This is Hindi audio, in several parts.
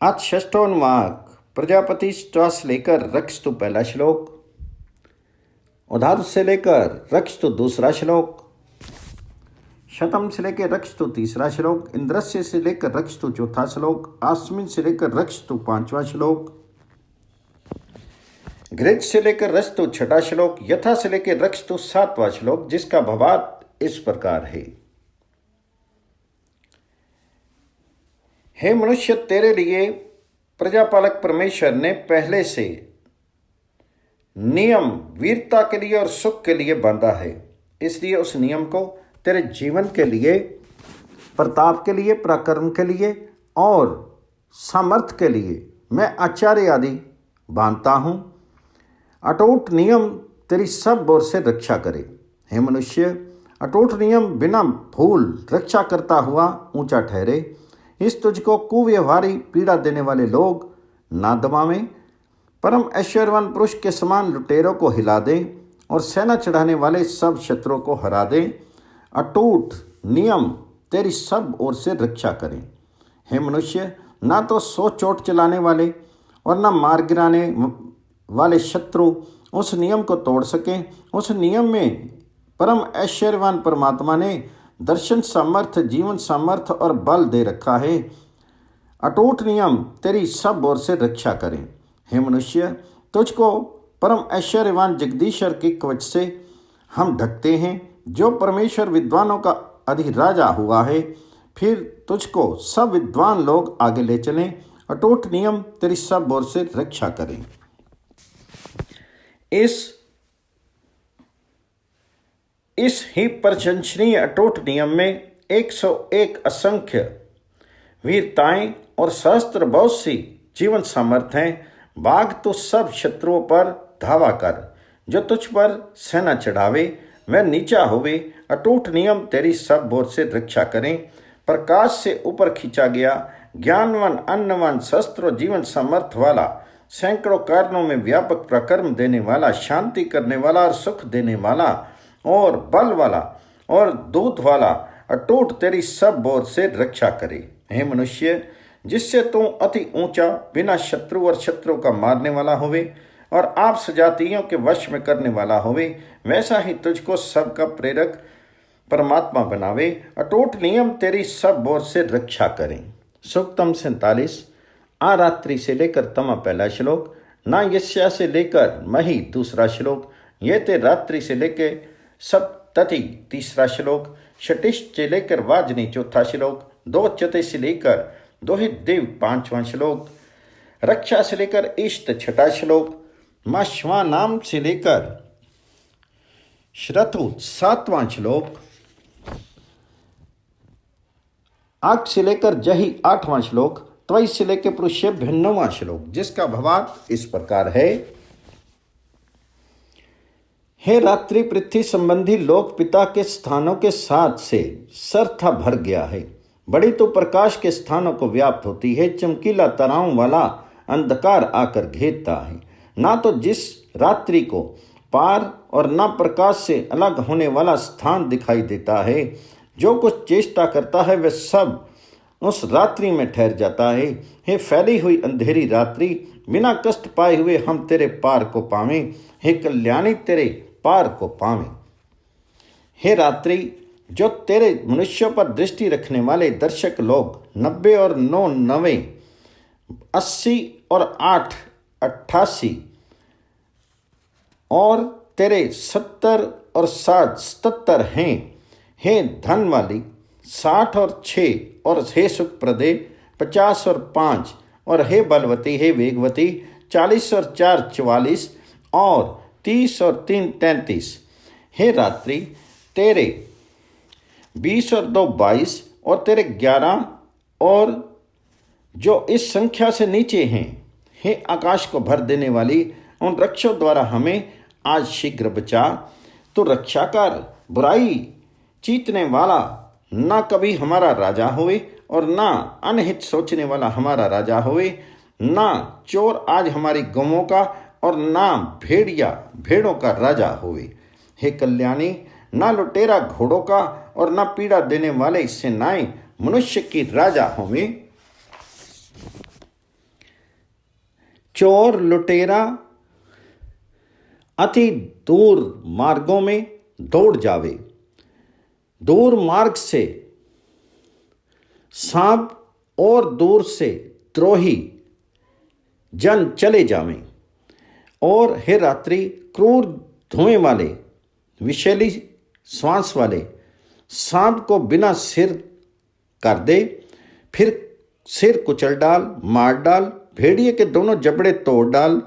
आज षष्ठोन्वाक प्रजापति ष्टवा से लेकर रक्षतु पहला श्लोक, उधातु से लेकर रक्षतु दूसरा श्लोक, शतम से लेकर रक्षतु तीसरा श्लोक, इंद्रस्य से लेकर रक्षतु चौथा श्लोक, आश्विन से लेकर रक्षतु पांचवा श्लोक, घृत से लेकर रक्षतु छठा श्लोक, यथा से लेकर रक्षतु सातवां श्लोक, जिसका भावार्थ इस प्रकार है। हे मनुष्य, तेरे लिए प्रजापालक परमेश्वर ने पहले से नियम वीरता के लिए और सुख के लिए बांधा है। इसलिए उस नियम को तेरे जीवन के लिए, प्रताप के लिए, पराक्रम के लिए और सामर्थ्य के लिए मैं आचार्य आदि बांधता हूँ। अटूट नियम तेरी सब ओर से रक्षा करे। हे मनुष्य, अटूट नियम बिना भूल रक्षा करता हुआ ऊंचा ठहरे। इस तुझको कुव्यवहारी पीड़ा देने वाले लोग ना दबावें। परम ऐश्वर्यवान पुरुष के समान लुटेरों को हिला दें और सेना चढ़ाने वाले सब शत्रुओं को हरा दें। अटूट नियम तेरी सब ओर से रक्षा करें। हे मनुष्य, ना तो 100 चोट चलाने वाले और ना मार गिराने वाले शत्रु उस नियम को तोड़ सकें। उस नियम में परम ऐश्वर्यवान परमात्मा ने दर्शन सामर्थ्य, जीवन सामर्थ्य और बल दे रखा है। अटूट नियम तेरी सब ओर से रक्षा करें। हे मनुष्य, तुझको परम ऐश्वर्यवान जगदीश्वर के कवच से हम ढकते हैं, जो परमेश्वर विद्वानों का अधिराजा हुआ है। फिर तुझको सब विद्वान लोग आगे ले चलें। अटूट नियम तेरी सब ओर से रक्षा करें। इस ही प्रशंसनीय अटूट नियम में 101 असंख्य वीरताएं और सहस्त्र बहुत सी जीवन सामर्थ्य हैं। बाघ तो सब शत्रुओं पर धावा कर, जो तुझ पर सेना चढ़ावे वह नीचा होवे। अटूट नियम तेरी सब ओर से रक्षा करें। प्रकाश से ऊपर खींचा गया, ज्ञानवान, अन्नवान, शस्त्र जीवन सामर्थ्य वाला, सैकड़ों कारणों में व्यापक प्रकर्म देने वाला, शांति करने वाला और सुख देने वाला और बल वाला और दूत वाला अटूट तेरी सब ओर से रक्षा करे। हे मनुष्य, जिससे तू अति ऊंचा, बिना शत्रु और शत्रु का मारने वाला होवे और आप सजातियों के वश में करने वाला होवे, वैसा ही तुझको सबका प्रेरक परमात्मा बनावे। अटूट नियम तेरी सब ओर से रक्षा करें। सूक्तम 47, आरात्रि से लेकर तमा पहला श्लोक, ना यस्या से लेकर मही दूसरा श्लोक, ये ते रात्रि से लेकर सप्तति तीसरा श्लोक, शटिष्ठ से लेकर वाजनी चौथा श्लोक, दो चते से लेकर दोहित देव पांचवां श्लोक, रक्षा से लेकर इष्ट छठा श्लोक, मां श्वानाम से लेकर श्रतु सातवां श्लोक, आग से लेकर जही आठवां श्लोक, त्वई से लेकर पुरुषेभ्य 9वां श्लोक, जिसका भावार्थ इस प्रकार है। हे रात्रि, पृथ्वी संबंधी लोक पिता के स्थानों के साथ से सरथा भर गया है। बड़ी तो प्रकाश के स्थानों को व्याप्त होती है। चमकीला ताराओं वाला अंधकार आकर घेरता है। ना तो जिस रात्रि को पार और ना प्रकाश से अलग होने वाला स्थान दिखाई देता है। जो कुछ चेष्टा करता है वह सब उस रात्रि में ठहर जाता है। हे फैली हुई अंधेरी रात्रि, बिना कष्ट पाए हुए हम तेरे पार को पावें। हे कल्याणी, तेरे पार को पावें। हे रात्रि, जो तेरे मनुष्यों पर दृष्टि रखने वाले दर्शक लोग 90 और 9 90, 80 और 8 88 और तेरे 70 और 7 77 हैं। हे धन वाली 60 और 6 और हे सुख प्रदे 50 और 5 और हे बलवती, हे वेगवती 40 और 4 44 और 30 और 3 33। हे रात्रि, तेरे 20 और 2 22 और तेरे 11 और जो इस संख्या से नीचे हैं। हे आकाश को भर देने वाली, उन रक्षों द्वारा हमें आज शीघ्र बचा। तो रक्षाकार, बुराई जीतने वाला ना कभी हमारा राजा होवे और ना अनहित सोचने वाला हमारा राजा होवे। ना चोर आज हमारी गौओं का और ना भेड़िया भेड़ों का राजा होवे। हे कल्याणी, ना लुटेरा घोड़ों का और ना पीड़ा देने वाले सेनाएं मनुष्य की राजा होवे। चोर लुटेरा अति दूर मार्गों में दौड़ जावे, दूर मार्ग से सांप और दूर से द्रोही जन चले जावें। और हे रात्रि क्रूर धुएं वाले विषैली श्वास वाले सांप को बिना सिर कर दे, फिर सिर कुचल डाल, मार डाल, भेड़िए के दोनों जबड़े तोड़ डाल,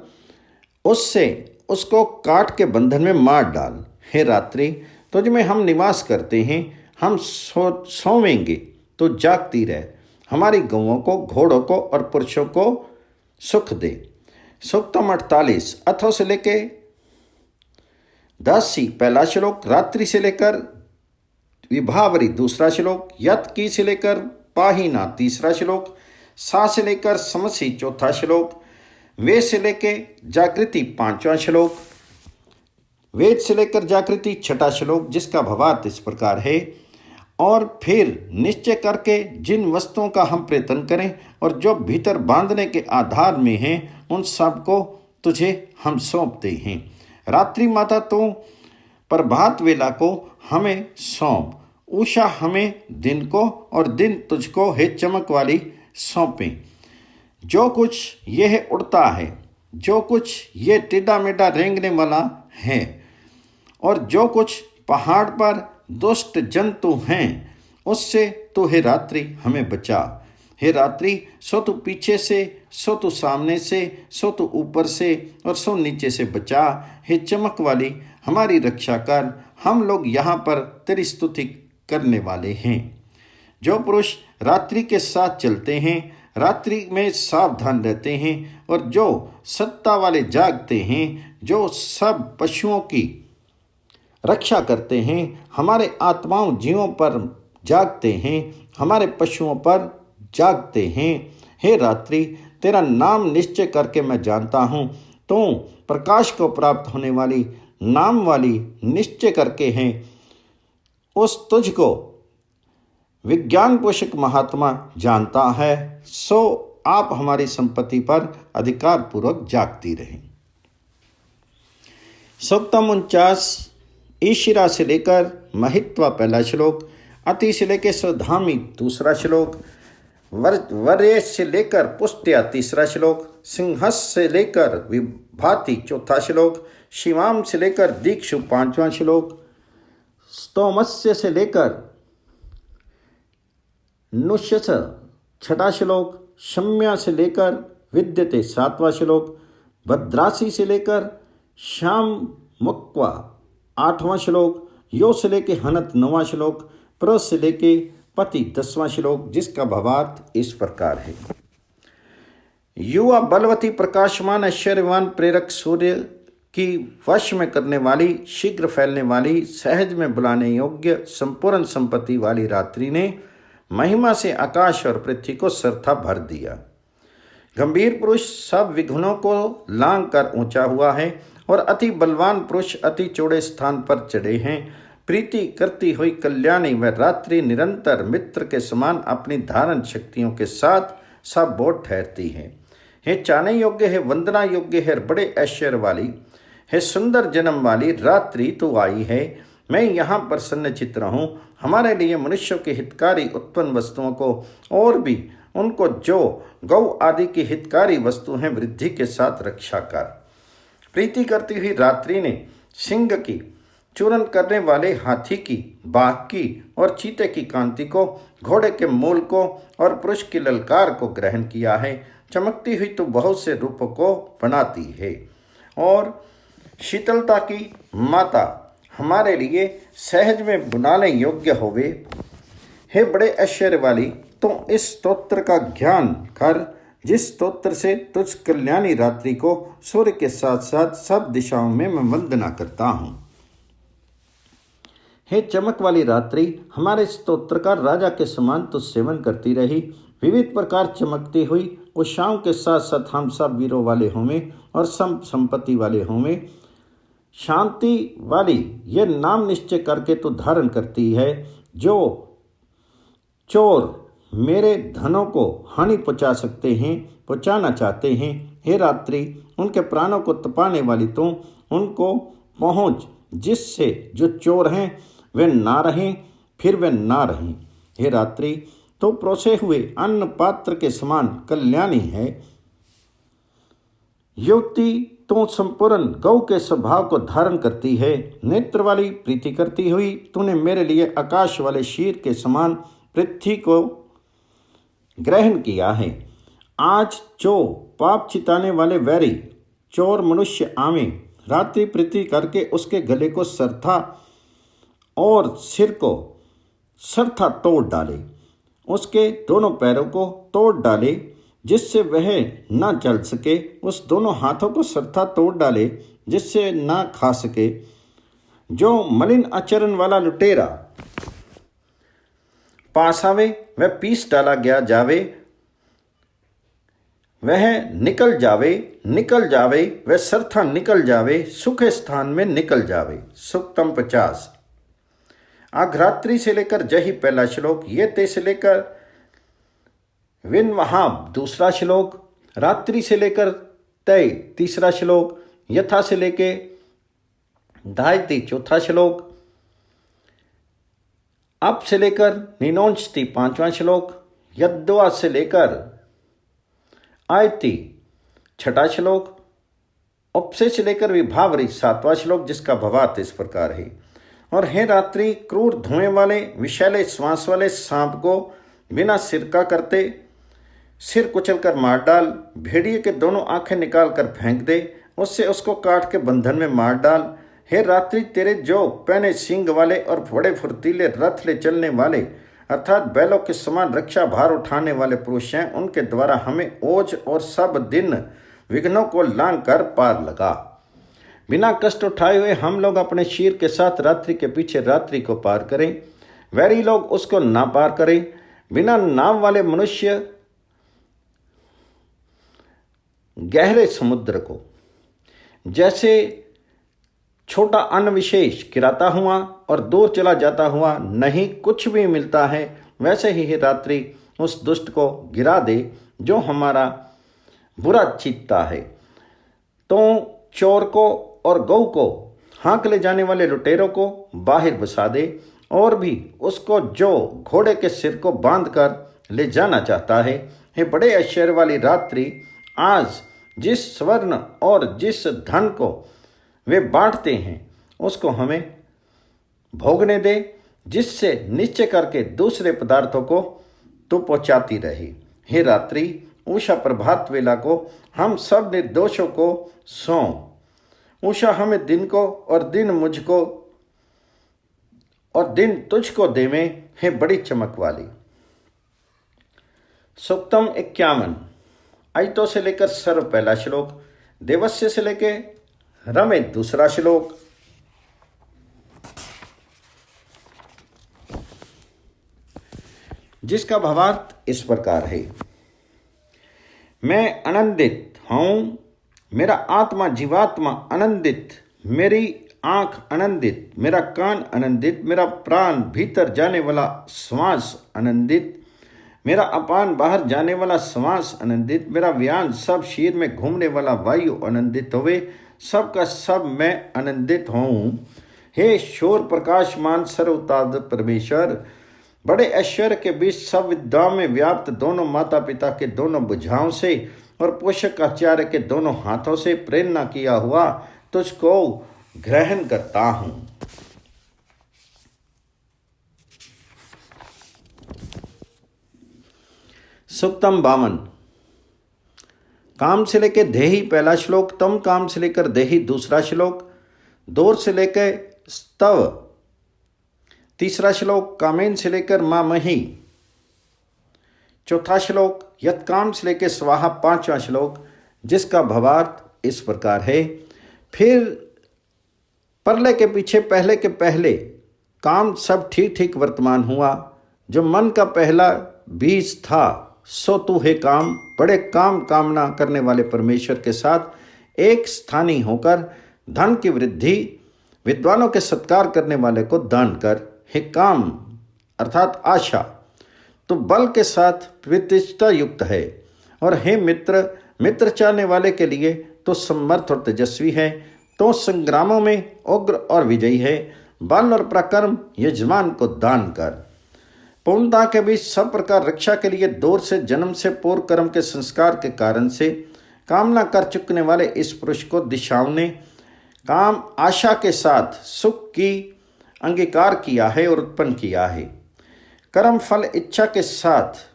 उससे उसको काट के बंधन में मार डाल। हे रात्रि तुझ में हम निवास करते हैं, हम सोवेंगे तो जागती रह, हमारी गौओं को, घोड़ों को और पुरुषों को सुख दे। सूक्तम 48 अथो से लेके 10 पहला श्लोक, रात्रि से लेकर विभावरी दूसरा श्लोक, यत की से लेकर पाहीना तीसरा श्लोक, सा से लेकर समसी चौथा श्लोक, वे से लेके जागृति 5वां श्लोक, वेद से लेकर जागृति 6ठा श्लोक, जिसका भावार्थ इस प्रकार है। और फिर निश्चय करके जिन वस्तुओं का हम प्रयत्न करें और जो भीतर बांधने के आधार में हैं, उन सब को तुझे हम सौंपते हैं। रात्रि माता तो प्रभात वेला को हमें सौंप, उषा हमें दिन को और दिन तुझको हे चमक वाली सौंपें। जो कुछ यह उड़ता है, जो कुछ ये टेढ़ा मेढ़ा रेंगने वाला है, और जो कुछ पहाड़ पर दुष्ट जंतु हैं, उससे तो हे रात्रि हमें बचा। हे रात्रि सो तू पीछे से, सो तू सामने से, सो तू ऊपर से और सो नीचे से बचा। हे चमक वाली हमारी रक्षा कर, हम लोग यहाँ पर तेरी स्तुति करने वाले हैं। जो पुरुष रात्रि के साथ चलते हैं, रात्रि में सावधान रहते हैं, और जो सत्ता वाले जागते हैं, जो सब पशुओं की रक्षा करते हैं, हमारे आत्माओं जीवों पर जागते हैं, हमारे पशुओं पर जागते हैं। हे रात्रि तेरा नाम निश्चय करके मैं जानता हूँ, तू प्रकाश को प्राप्त होने वाली नाम वाली निश्चय करके हैं। उस तुझको विज्ञान पोषक महात्मा जानता है, सो आप हमारी संपत्ति पर अधिकार पूर्वक जागती रहें। सूक्तम 49 ईशिरा से लेकर महित्वा पहला श्लोक, अति से लेकर स्वधामी दूसरा श्लोक, वर्य से लेकर पुष्ट्या तीसरा श्लोक, सिंहस से लेकर विभाति चौथा श्लोक, शिवाम से लेकर दीक्षु 5वां श्लोक, स्तोमस्य से लेकर नुष्यस 6ठा श्लोक, शम्या से लेकर विद्यते 7वां श्लोक, भद्रासी से लेकर श्याम मुक्वा 8वां श्लोक, यो से लेके हनत 9वां श्लोक, प्र से लेके पति 10वां श्लोक, जिसका भावार्थ इस प्रकार है। युवा बलवती प्रकाशमान ऐश्वर्यवान प्रेरक सूर्य की वश में करने वाली, शीघ्र फैलने वाली, सहज में बुलाने योग्य संपूर्ण संपत्ति वाली रात्रि ने महिमा से आकाश और पृथ्वी को सरथा भर दिया। गंभीर पुरुष सब विघ्नों को लांघ कर ऊंचा हुआ है, और अति बलवान पुरुष अति चौड़े स्थान पर चढ़े हैं। प्रीति करती हुई कल्याणी वह रात्रि निरंतर मित्र के समान अपनी धारण शक्तियों के साथ सब बोध ठहरती है। हे चाहने योग्य है, वंदना योग्य है, बड़े ऐश्वर्य वाली है, सुंदर जन्म वाली रात्रि तू आई है। मैं यहाँ प्रसन्न चित्त रहूं। हमारे लिए मनुष्यों के हितकारी उत्पन्न वस्तुओं को और भी उनको जो गौ आदि की हितकारी वस्तु हैं वृद्धि के साथ रक्षा कर। प्रीति करती हुई रात्रि ने सिंह की, चूरन करने वाले हाथी की, बाघ की और चीते की कांति को, घोड़े के मूल को और पुरुष की ललकार को ग्रहण किया है। चमकती हुई तो बहुत से रूपों को बनाती है, और शीतलता की माता हमारे लिए सहज में बुलाने योग्य होवे। हे बड़े ऐश्वर्य वाली, तो इस स्तोत्र का ज्ञान कर, जिस स्तोत्र से तुझ कल्याणी रात्रि को सूर्य के साथ साथ सब दिशाओं में मैं वंदना करता हूँ। हे चमक वाली रात्रि, हमारे स्तोत्र का राजा के समान तो सेवन करती रही। विविध प्रकार चमकती हुई उषाओं के साथ साथ हम सब वीरों वाले होंगे और सब संपत्ति वाले होंगे। शांति वाली यह नाम निश्चय करके तो धारण करती है, जो चोर मेरे धनों को हानि पहुंचाना चाहते हैं। हे रात्रि, उनके प्राणों को तपाने वाली तू उनको पहुंच, जिससे जो चोर हैं वे ना रहें, फिर वे ना रहें। हे रात्रि, तो परोसे हुए अन्न पात्र के समान कल्याणी है। युवती, तू संपूर्ण गौ के स्वभाव को धारण करती है। नेत्र वाली प्रीति करती हुई तूने मेरे लिए आकाश वाले शीर के समान पृथ्वी को ग्रहण किया है। आज जो पाप चिताने वाले वैरी चोर मनुष्य आवे, रात्रि प्रीति करके उसके गले को सरथा और सिर को सरथा तोड़ डाले, उसके दोनों पैरों को तोड़ डाले जिससे वह न चल सके, उस दोनों हाथों को सरथा तोड़ डाले जिससे न खा सके। जो मलिन आचरण वाला लुटेरा पास आवे, वह पीस डाला गया जावे, वह निकल जावे, वह सरथा निकल जावे, सुखे स्थान में निकल जावे। सुक्तम 50। आघरात्रि से लेकर जही पहला श्लोक, ये ते से लेकर विनवहाब दूसरा श्लोक, रात्रि से लेकर तय तीसरा श्लोक, यथा से लेके धायती चौथा श्लोक, अप से लेकर निनोंचती पांचवा श्लोक, यद्वा से लेकर आयति छठा श्लोक, उपसे से लेकर विभावरी सातवां श्लोक, जिसका भावार्थ इस प्रकार है। और हे रात्रि, क्रूर धुएं वाले विषैले श्वास वाले सांप को बिना सिर का करते सिर कुचलकर मार डाल, भेड़िए के दोनों आंखें निकाल कर फेंक दे, उससे उसको काट के बंधन में मार डाल। हे रात्रि, तेरे जो पहने सींग वाले और बड़े फुर्तीले रथ ले चलने वाले अर्थात बैलों के समान रक्षा भार उठाने वाले पुरुष हैं, उनके द्वारा हमें ओज और सब दिन विघ्नों को लांग कर पार लगा। बिना कष्ट उठाए हुए हम लोग अपने शीर के साथ रात्रि के पीछे रात्रि को पार करें, वैरी लोग उसको ना पार करें। बिना नाव वाले मनुष्य गहरे समुद्र को जैसे छोटा अन्न विशेष गिराता हुआ और दूर चला जाता हुआ नहीं कुछ भी मिलता है, वैसे ही रात्रि उस दुष्ट को गिरा दे जो हमारा बुरा चित्ता है। तो चोर को और गौ को हाँक ले जाने वाले लुटेरों को बाहर बसा दे, और भी उसको जो घोड़े के सिर को बांध कर ले जाना चाहता है। हे बड़े ऐश्वर्य वाली रात्रि, आज जिस स्वर्ण और जिस धन को वे बांटते हैं उसको हमें भोगने दे, जिससे निश्चय करके दूसरे पदार्थों को तो पहुंचाती रहे। हे रात्रि, उषा प्रभात वेला को हम सब निर्दोषों को सौंप। उषा हमें दिन को और दिन मुझको और दिन तुझको देवे, हे बड़ी चमक वाली। सुक्तम 51। अयतो से लेकर सर्व पहला श्लोक, देवस्य से लेकर रमे दूसरा श्लोक, जिसका भावार्थ इस प्रकार है। मैं आनंदित हूँ, मेरा आत्मा जीवात्मा आनंदित, मेरी आंख आनंदित, मेरा कान आनंदित, मेरा प्राण भीतर जाने वाला श्वास आनंदित, मेरा अपान बाहर जाने वाला श्वास आनंदित, मेरा व्यान सब शरीर में घूमने वाला वायु आनंदित होवे, सब का सब मैं आनंदित हूँ। हे शोर प्रकाशमान सर्वताद परमेश्वर, बड़े ऐश्वर्य के बीच सब विद्याओं में व्याप्त, दोनों माता पिता के दोनों भुजाओं से और पोषक आचार्य के दोनों हाथों से प्रेरणा किया हुआ तुझको ग्रहण करता हूँ। सुक्तम 52। काम से लेकर देही पहला श्लोक, तम काम से लेकर देही दूसरा श्लोक, दूर से लेकर स्तव तीसरा श्लोक, कामेन से लेकर मामही चौथा श्लोक, यत्काम से लेकर स्वाहा पांचवा श्लोक, जिसका भावार्थ इस प्रकार है। फिर परले के पीछे पहले के पहले काम सब ठीक ठीक वर्तमान हुआ, जो मन का पहला बीज था सो तू है काम, बड़े काम कामना करने वाले परमेश्वर के साथ एक स्थानी होकर धन की वृद्धि, विद्वानों के सत्कार करने वाले को दान कर। हे काम अर्थात आशा, तो बल के साथ प्रतिष्ठा युक्त है, और हे मित्र, मित्र चाहने वाले के लिए तो समर्थ और तेजस्वी है, तो संग्रामों में उग्र और विजयी है। बल और पराक्रम यजमान को दान कर। पूर्णता के बीच सब प्रकार रक्षा के लिए दूर से जन्म से पूर्व कर्म के संस्कार के कारण से कामना कर चुकने वाले इस पुरुष को दिशाओं ने काम आशा के साथ सुख की अंगीकार किया है और उत्पन्न किया है। कर्म फल इच्छा के साथ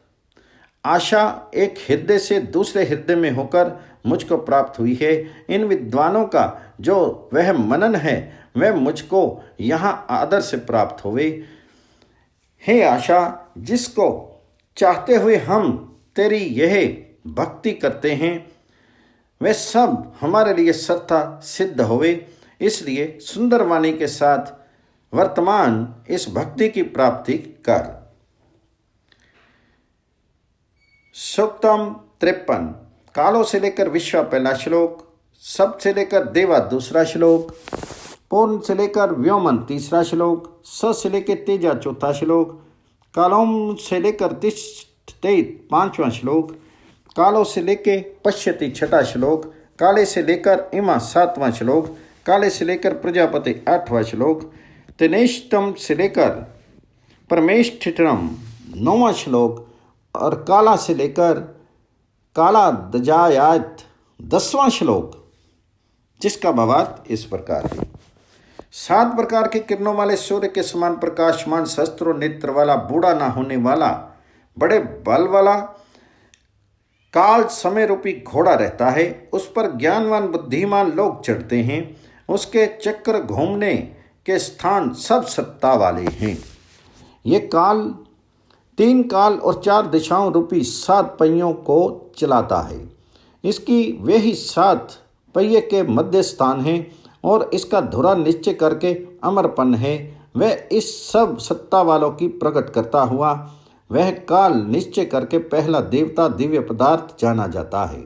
आशा एक हृदय से दूसरे हृदय में होकर मुझको प्राप्त हुई है। इन विद्वानों का जो वह मनन है वह मुझको यहाँ आदर से प्राप्त हुए। हे आशा, जिसको चाहते हुए हम तेरी यह भक्ति करते हैं वे सब हमारे लिए सर्वथा सिद्ध होवे। इसलिए सुंदर वाणी के साथ वर्तमान इस भक्ति की प्राप्ति कर। सूक्तम 53। कालों से लेकर विश्वा पहला श्लोक, सब से लेकर देवा दूसरा श्लोक, पूर्ण से लेकर व्योमन तीसरा श्लोक, स से लेकर तेजा चौथा श्लोक, कालों से लेकर तिष्ठते पांचवा श्लोक, कालों से लेकर पश्यति छठा श्लोक, काले से लेकर इमा सातवां श्लोक, काले से लेकर प्रजापति आठवां श्लोक, तिनेष्टम से लेकर परमेष्ठितम नौवां श्लोक, और काला से लेकर काला दजायात 10वां श्लोक, जिसका भावार्थ इस प्रकार है। 7 प्रकार के किरणों वाले सूर्य के समान प्रकाशमान शस्त्रों नेत्र वाला, बूढ़ा ना होने वाला, बड़े बल वाला काल समय रूपी घोड़ा रहता है। उस पर ज्ञानवान बुद्धिमान लोग चढ़ते हैं। उसके चक्र घूमने के स्थान सब सत्ता वाले हैं। ये काल 3 काल और 4 दिशाओं रूपी 7 पहियों को चलाता है। इसकी वे ही 7 पहिए के मध्य स्थान है और इसका धुरा निश्चय करके अमरपन है। वह इस सब सत्ता वालों की प्रकट करता हुआ वह काल निश्चय करके पहला देवता दिव्य पदार्थ जाना जाता है।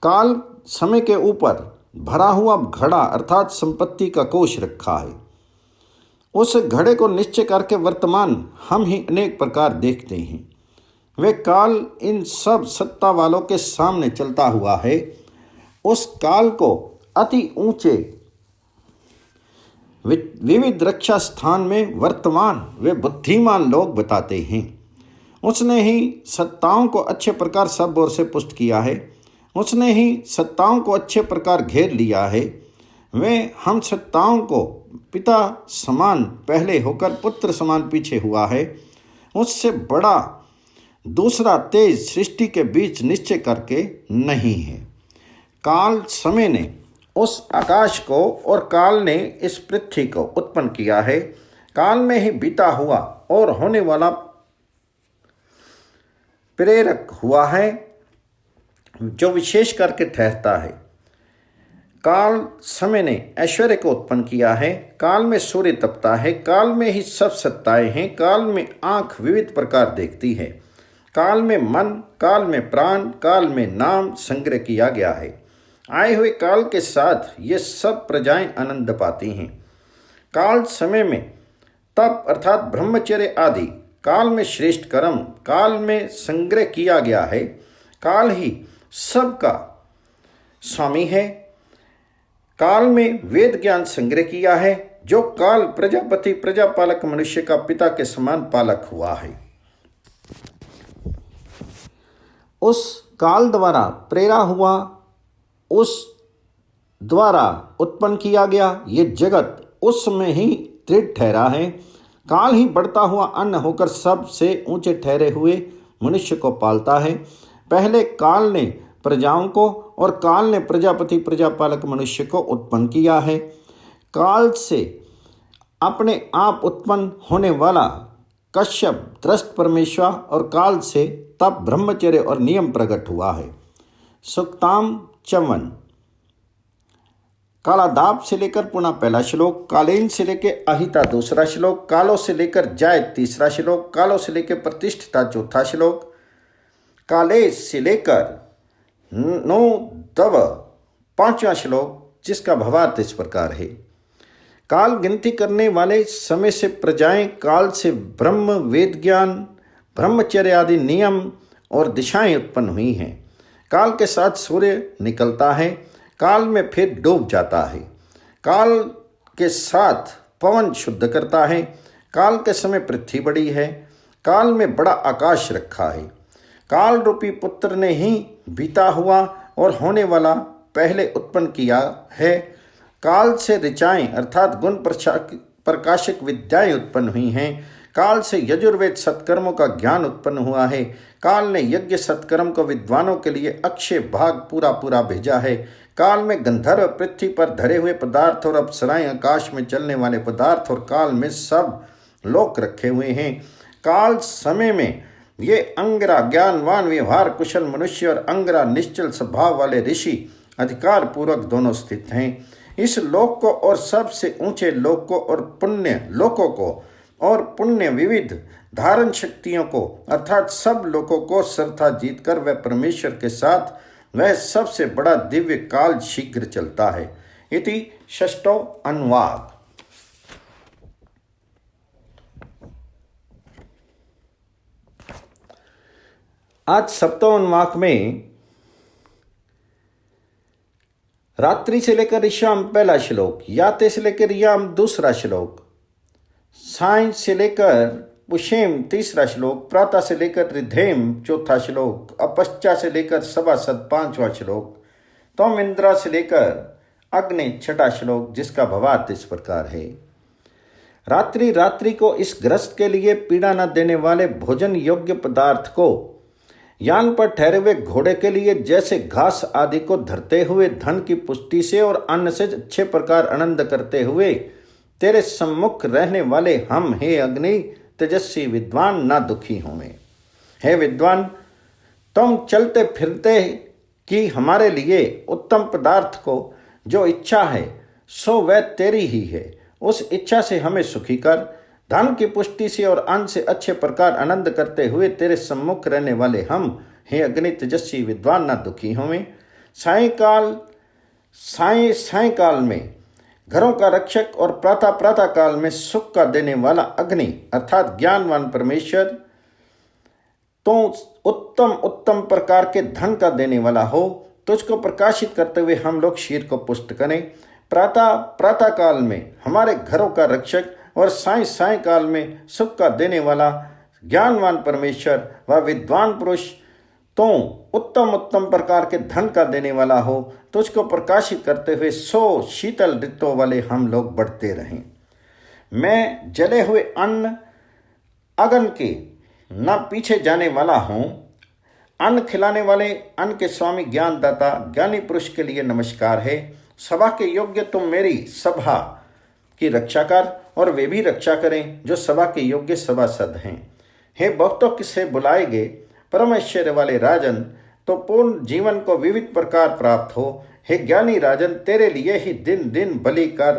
काल समय के ऊपर भरा हुआ घड़ा अर्थात संपत्ति का कोष रखा है। उस घड़े को निश्चय करके वर्तमान हम ही अनेक प्रकार देखते हैं। वे काल इन सब सत्ता वालों के सामने चलता हुआ है। उस काल को अति ऊंचे विविध रक्षा स्थान में वर्तमान वे बुद्धिमान लोग बताते हैं। उसने ही सत्ताओं को अच्छे प्रकार सब ओर से पुष्ट किया है। उसने ही सत्ताओं को अच्छे प्रकार घेर लिया है। वे हम सत्ताओं को पिता समान पहले होकर पुत्र समान पीछे हुआ है। उससे बड़ा दूसरा तेज सृष्टि के बीच निश्चय करके नहीं है। काल समय ने उस आकाश को और काल ने इस पृथ्वी को उत्पन्न किया है। काल में ही बीता हुआ और होने वाला प्रेरक हुआ है जो विशेष करके ठहरता है। काल समय ने ऐश्वर्य को उत्पन्न किया है। काल में सूर्य तपता है। काल में ही सब सत्ताएं हैं। काल में आंख विविध प्रकार देखती है। काल में मन, काल में प्राण, काल में नाम संग्रह किया गया है। आए हुए काल के साथ ये सब प्रजाएं आनंद पाती हैं। काल समय में तप अर्थात ब्रह्मचर्य आदि, काल में श्रेष्ठ कर्म, काल में संग्रह किया गया है। काल ही सबका स्वामी है। काल में वेद ज्ञान संग्रह किया है। जो काल प्रजापति प्रजापालक मनुष्य का पिता के समान पालक हुआ है। उस काल द्वारा प्रेरा हुआ, उस द्वारा उत्पन्न किया गया ये जगत उस समय ही दृढ़ ठहरा है। काल ही बढ़ता हुआ अन्न होकर सबसे ऊंचे ठहरे हुए मनुष्य को पालता है। पहले काल ने प्रजाओं को और काल ने प्रजापति प्रजापालक मनुष्य को उत्पन्न किया है। काल से अपने आप उत्पन्न होने वाला कश्यप दृष्ट परमेश्वर और काल से तप ब्रह्मचर्य और नियम प्रकट हुआ है। सुक्ताम 54। कालादाप से लेकर पुनः पहला श्लोक, कालीन से लेकर अहिता दूसरा श्लोक, कालों से लेकर जाय तीसरा श्लोक, कालों से लेकर प्रतिष्ठिता चौथा श्लोक, काले से लेकर नो दव पांचवा श्लोक, जिसका भावार्थ इस प्रकार है। काल गिनती करने वाले समय से प्रजाएं काल से ब्रह्म वेद ज्ञान ब्रह्मचर्य आदि नियम और दिशाएं उत्पन्न हुई हैं। काल के साथ सूर्य निकलता है, काल में फिर डूब जाता है। काल के साथ पवन शुद्ध करता है। काल के समय पृथ्वी बड़ी है। काल में बड़ा आकाश रखा है। काल रूपी पुत्र ने ही बीता हुआ और होने वाला पहले उत्पन्न किया है। काल से ऋचाएं अर्थात गुण प्रकाशक विद्याएं उत्पन्न हुई हैं। काल से यजुर्वेद सत्कर्मों का ज्ञान उत्पन्न हुआ है। काल ने यज्ञ सत्कर्म को विद्वानों के लिए अक्षय भाग पूरा पूरा भेजा है। काल में गंधर्व पृथ्वी पर धरे हुए पदार्थ और अप्सराएं आकाश में चलने वाले पदार्थ और काल में सब लोक रखे हुए हैं। काल समय में ये अंगरा ज्ञानवान व्यवहार कुशल मनुष्य और अंगरा निश्चल स्वभाव वाले ऋषि अधिकार पूर्वक दोनों स्थित हैं। इस लोक को और सबसे ऊंचे लोक को और पुण्य लोकों को और पुण्य विविध धारण शक्तियों को अर्थात सब लोगों को सरथा जीतकर वह परमेश्वर के साथ वह सबसे बड़ा दिव्य काल शीघ्र चलता है। इति षष्ठो अनुवाक। आज सप्तम अनुवाक में रात्रि से लेकर ईशाम पहला श्लोक, याते से लेकर याम दूसरा श्लोक, साय से लेकर पुषेम तीसरा श्लोक, प्रातः से लेकर रिधेम चौथा श्लोक, अपश्चा से लेकर सभासद पांचवा श्लोक, तोम इंद्रा से लेकर अग्नि छठा श्लोक, जिसका भावार्थ इस प्रकार है। रात्रि रात्रि को इस ग्रस्त के लिए पीड़ा न देने वाले भोजन योग्य पदार्थ को यान पर ठहरे हुए घोड़े के लिए जैसे घास आदि को धरते हुए धन की पुष्टि से और अन्न से अच्छे प्रकार आनंद करते हुए तेरे सम्मुख रहने वाले हम हे अग्नि तेजस्वी विद्वान ना दुखी होंगे। हे विद्वान, तुम चलते फिरते कि हमारे लिए उत्तम पदार्थ को जो इच्छा है सो वह तेरी ही है। उस इच्छा से हमें सुखी कर धन की पुष्टि से और अन्न से अच्छे प्रकार आनंद करते हुए तेरे सम्मुख रहने वाले हम हे अग्नि तेजस्वी विद्वान ना दुखी हों। सायंकाल में घरों का रक्षक और प्रातः काल में सुख का देने वाला अग्नि अर्थात ज्ञानवान परमेश्वर तो उत्तम प्रकार के धन का देने वाला हो। तुझको प्रकाशित करते हुए हम लोग शीर को पुष्ट करें। प्रातः काल में हमारे घरों का रक्षक और सायंकाल में सुख का देने वाला ज्ञानवान परमेश्वर व विद्वान पुरुष तो उत्तम प्रकार के धन का देने वाला हो। तुझको प्रकाशित करते हुए सो शीतल ऋतुओं वाले हम लोग बढ़ते रहें। मैं जले हुए अन्न अगन के न पीछे जाने वाला हूँ। अन्न खिलाने वाले अन्न के स्वामी ज्ञानदाता ज्ञानी पुरुष के लिए नमस्कार है। सभा के योग्य तुम मेरी सभा की रक्षा कर और वे भी रक्षा करें जो सभा के योग्य सभासद हैं। हे भक्तों किसे बुलाए गए परम ऐश्वर्य वाले राजन, तो पूर्ण जीवन को विविध प्रकार प्राप्त हो। हे ज्ञानी राजन, तेरे लिए ही दिन दिन बलि कर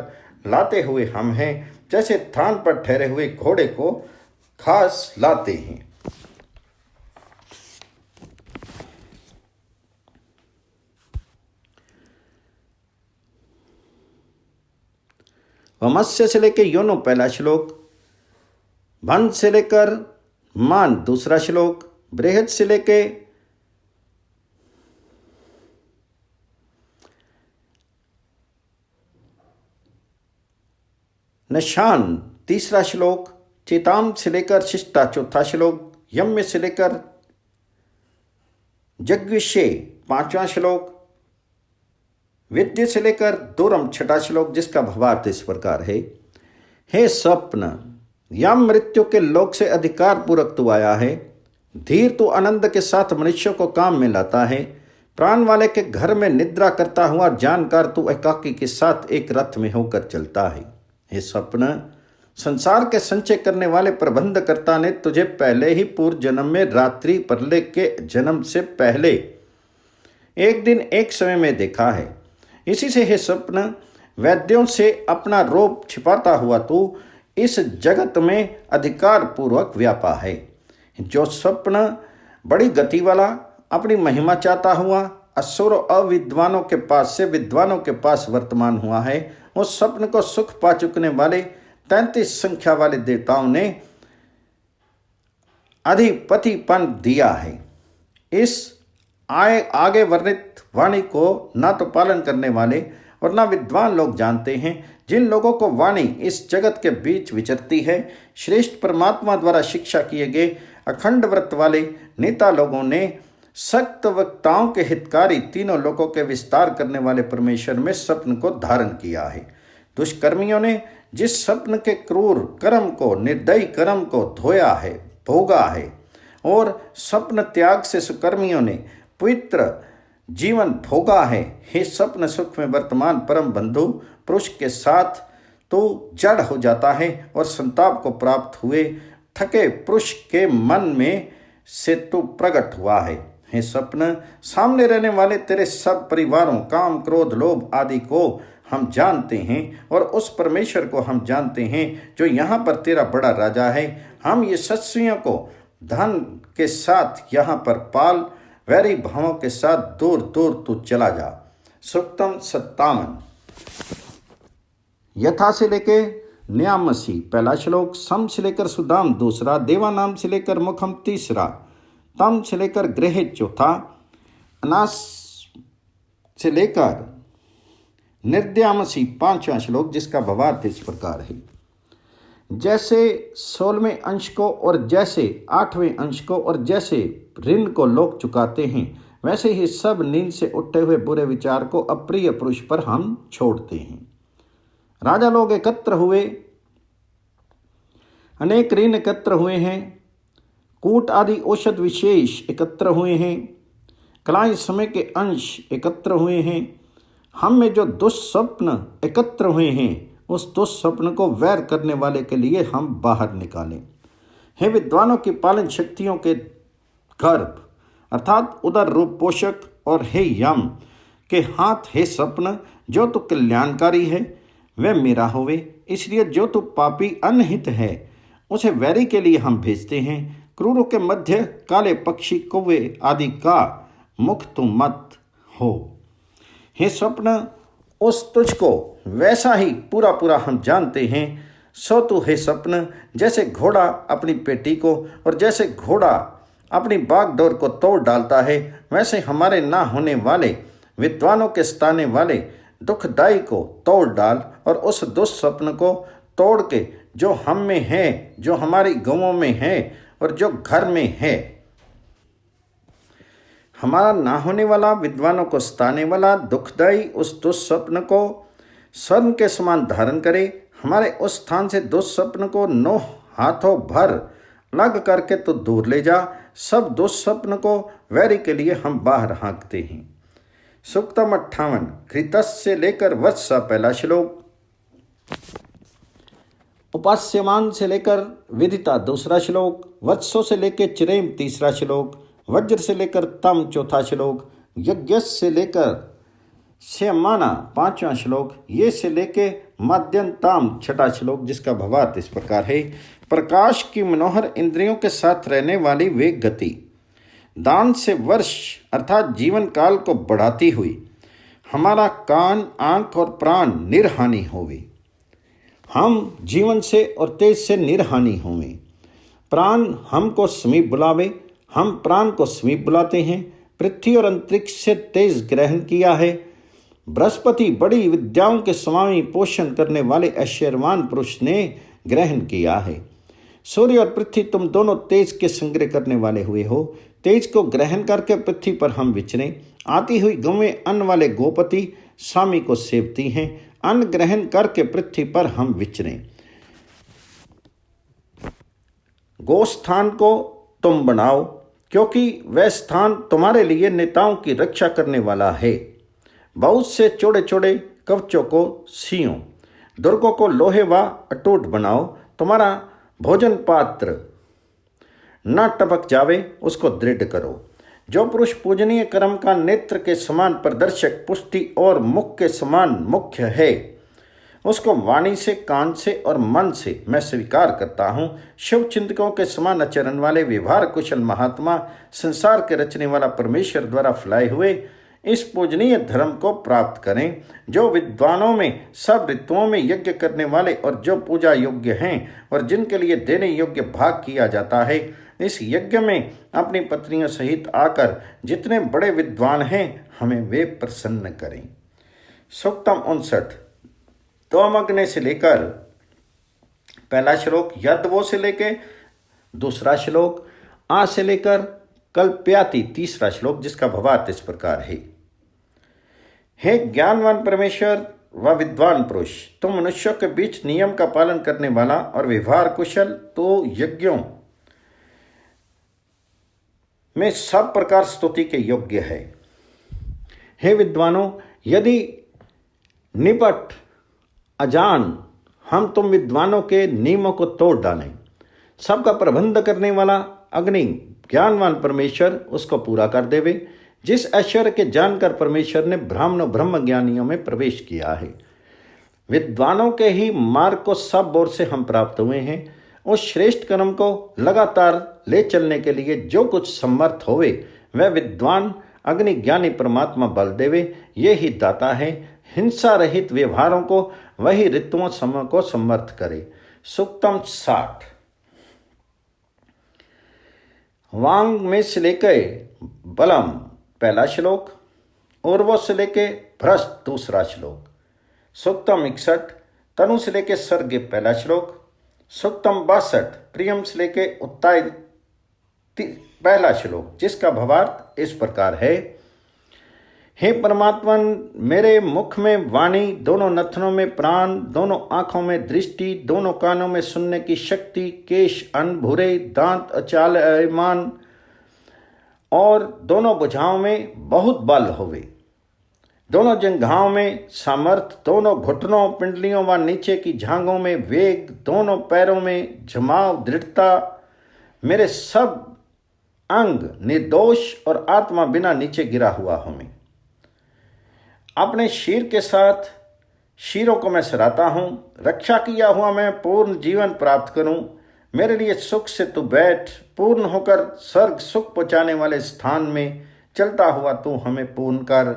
लाते हुए हम हैं, जैसे थान पर ठहरे हुए घोड़े को घास लाते हैं। वमस्य से लेकर योनो पहला श्लोक, भन से लेकर मान दूसरा श्लोक, बृहद से लेकर नशान तीसरा श्लोक, चेताम से लेकर शिष्टा चौथा श्लोक, यम्य से लेकर जगविषे पांचवा श्लोक, विद्य से लेकर दूरम छठा श्लोक, जिसका भावार्थ इस प्रकार है। हे स्वप्न, यम मृत्यु के लोक से अधिकार पूर्वक तू आया है। धीर तू आनंद के साथ मनुष्यों को काम में लाता है। प्राण वाले के घर में निद्रा करता हुआ जानकार तू एकाकी के साथ एक रथ में होकर चलता है। हे स्वप्न, संसार के संचय करने वाले प्रबंधकर्ता ने तुझे पहले ही पूर्व जन्म में रात्रि प्रलय के जन्म से पहले एक दिन एक समय में देखा है। इसी से हे स्वप्न, वैद्यों से अपना रोग छिपाता हुआ तू इस जगत में अधिकार पूर्वक व्यापा है। जो स्वप्न बड़ी गति वाला अपनी महिमा चाहता हुआ असुर अविद्वानों के पास से विद्वानों के पास वर्तमान हुआ है, उस स्वप्न को सुख पा चुकने वाले 33 संख्या वाले देवताओं ने अधिपतिपन दिया है। इस आगे वर्णित वाणी को ना तो पालन करने वाले और ना विद्वान लोग जानते हैं। जिन लोगों को वाणी इस जगत के बीच विचरती है, श्रेष्ठ परमात्मा द्वारा शिक्षा किए गए अखंड व्रत वाले नेता लोगों ने सक्त वक्ताओं के हितकारी तीनों लोगों के विस्तार करने वाले परमेश्वर में स्वप्न को धारण किया है। दुष्कर्मियों ने जिस स्वप्न के क्रूर कर्म को, निर्दयी कर्म को धोया है, भोगा है, और स्वप्न त्याग से सुकर्मियों ने पवित्र जीवन भोगा है। हे स्वप्न सुख में वर्तमान परम बंधु पुरुष के साथ तो जड़ हो जाता है और संताप को प्राप्त हुए थके पुरुष के मन में से तू प्रकट हुआ है। हे स्वप्न, सामने रहने वाले तेरे सब परिवारों, काम, क्रोध, लोभ आदि को हम जानते हैं और उस परमेश्वर को हम जानते हैं जो यहाँ पर तेरा बड़ा राजा है। हम ये सत्सियों को धन के साथ यहाँ पर पाल, वैरी भावों के साथ दूर दूर तू चला जा। सूक्तम 57। यथा से लेके न्यामसी पहला श्लोक, सम से लेकर सुदाम दूसरा, देवानाम से लेकर मुखम तीसरा, तम से लेकर गृह चौथा, अनास से लेकर निर्द्यामसी पांचवा श्लोक, जिसका भावार्थ इस प्रकार है। जैसे 16वें अंश को और जैसे 8वें अंश को और जैसे ऋण को लोग चुकाते हैं, वैसे ही सब नींद से उठे हुए बुरे विचार को अप्रिय पुरुष पर हम छोड़ते हैं। राजा लोग एकत्र हुए, अनेक ऋण एकत्र हुए हैं, कूट आदि औषध विशेष एकत्र हुए हैं, कलाई समय के अंश एकत्र हुए हैं। हम में जो दुष्स्वप्न एकत्र हुए हैं, उस दुष्स्वप्न को वैर करने वाले के लिए हम बाहर निकालें। हे विद्वानों की पालन शक्तियों के गर्भ अर्थात उदर रूप पोषक, और हे यम के हाथ, हे स्वप्न, जो तू कल्याणकारी है वह मेरा होवे। इसलिए जो तू पापी अनहित है उसे वैरी के लिए हम भेजते हैं। क्रूरों के मध्य काले पक्षी, कौवे आदि का मुख तू मत हो। हे स्वप्न, उस तुझको वैसा ही पूरा पूरा हम जानते हैं। सो तू हे स्वप्न, जैसे घोड़ा अपनी पेटी को और जैसे घोड़ा अपनी बागडोर को तोड़ डालता है, वैसे हमारे ना होने वाले विद्वानों के सताने वाले दुखदाई को तोड़ डाल और उस दुष्स्वप्न को तोड़ के जो हम में है, जो हमारी गौओं में है और जो घर में है, हमारा ना होने वाला, विद्वानों को सताने वाला दुखदाई उस दुष्स्वप्न को स्वर्ण के समान धारण करे। हमारे उस स्थान से दुष्स्वप्न को 9 हाथों भर लग करके तो दूर ले जा। सब दुष्स्वप्न को वैरी के लिए हम बाहर हाँकते हैं। सूक्तम 58, घृतस से लेकर वत्सा पहला श्लोक, उपास्यमान से लेकर विदिता दूसरा श्लोक, वत्सों से लेकर चिरेम तीसरा श्लोक, वज्र से लेकर तम चौथा श्लोक, यज्ञ से लेकर श्यमाना पांचवा श्लोक, ये से लेकर मध्यंताम छठा श्लोक, जिसका भावार्थ इस प्रकार है। प्रकाश की मनोहर इंद्रियों के साथ रहने वाली वे गति दान से वर्ष अर्थात जीवन काल को बढ़ाती हुई हमारा कान, आंख और प्राण निर्हानि होवे। हम जीवन से और तेज से निर्हानि होवे। प्राण हमको समीप बुलावे, हम प्राण को समीप बुलाते हैं। पृथ्वी और अंतरिक्ष से तेज ग्रहण किया है। बृहस्पति बड़ी विद्याओं के स्वामी, पोषण करने ऐश्वर्यवान ऐश्वर्यवान पुरुष ने ग्रहण किया है। सूर्य और पृथ्वी तुम दोनों तेज के संग्रह करने वाले हुए हो। तेज को ग्रहण करके पृथ्वी पर हम विचरे। आती हुई गौवें अन्न वाले गोपति स्वामी को सेवती हैं। अन्न ग्रहण करके पृथ्वी पर हम विचरे। गोस्थान को तुम बनाओ, क्योंकि वह स्थान तुम्हारे लिए नेताओं की रक्षा करने वाला है। बहुत से चौड़े चौड़े कवचों को सियो, दुर्गों को लोहे व अटूट बनाओ। तुम्हारा भोजन पात्र न टपक जावे, उसको दृढ़ करो। जो पुरुष पूजनीय कर्म का नेत्र के समान प्रदर्शक, पुष्टि और मुख के समान मुख्य है, उसको वाणी से, कान से और मन से मैं स्वीकार करता हूँ। शिव चिंतकों के समान आचरण वाले व्यवहार कुशल महात्मा, संसार के रचने वाला परमेश्वर द्वारा फैलाए हुए इस पूजनीय धर्म को प्राप्त करें। जो विद्वानों में सब ऋतुओं में यज्ञ करने वाले और जो पूजा योग्य हैं और जिनके लिए देने योग्य भाग किया जाता है, इस यज्ञ में अपनी पत्नियों सहित आकर जितने बड़े विद्वान हैं हमें वे प्रसन्न करें। सूक्तम 59। तोमग्नि से लेकर पहला श्लोक, यद्वो से लेकर दूसरा श्लोक, आ से लेकर कल्प्याति तीसरा श्लोक, जिसका भावार्थ इस प्रकार है। हे ज्ञानवान परमेश्वर व विद्वान पुरुष, तुम मनुष्यों के बीच नियम का पालन करने वाला और व्यवहार कुशल, तो यज्ञों में सब प्रकार स्तुति के योग्य है। हे विद्वानों, यदि निपट अजान हम तुम विद्वानों के नियमों को तोड़ डालें, सबका प्रबंध करने वाला अग्नि ज्ञानवान परमेश्वर उसको पूरा कर देवे। जिस ऐश्वर्य के जानकर परमेश्वर ने ब्रह्म ज्ञानियों में प्रवेश किया है, विद्वानों के ही मार्ग को सब ओर से हम प्राप्त हुए हैं। उस श्रेष्ठ कर्म को लगातार ले चलने के लिए जो कुछ समर्थ होवे, वह विद्वान अग्नि ज्ञानी परमात्मा बल देवे। ये ही दाता है। हिंसा रहित व्यवहारों को वही ऋतुओं समय को समर्थ करे। सूक्तम 60। वांग में से लेकर बलम पहला श्लोक, उर्वो से लेके भ्रष्ट दूसरा श्लोक। सूक्तम 61। तनु से लेके सर्ग पहला श्लोक। सूक्तम 62। प्रियम से लेके उत्ताय पहला श्लोक, जिसका भावार्थ इस प्रकार है। हे परमात्मन, मेरे मुख में वाणी, दोनों नथनों में प्राण, दोनों आंखों में दृष्टि, दोनों कानों में सुनने की शक्ति, केश अनभुरे, दांत अचालयमान और दोनों भुजाओं में बहुत बल होवे, दोनों जंघाओं में सामर्थ, दोनों घुटनों पिंडलियों व नीचे की झांगों में वेग, दोनों पैरों में जमाव दृढ़ता, मेरे सब अंग निर्दोष और आत्मा बिना नीचे गिरा हुआ हो। मैं अपने शीर के साथ शीरों को मैं सराहता हूँ। रक्षा किया हुआ मैं पूर्ण जीवन प्राप्त करूँ। मेरे लिए सुख से तू बैठ, पूर्ण होकर स्वर्ग सुख पहुँचाने वाले स्थान में चलता हुआ तू हमें पूर्ण कर।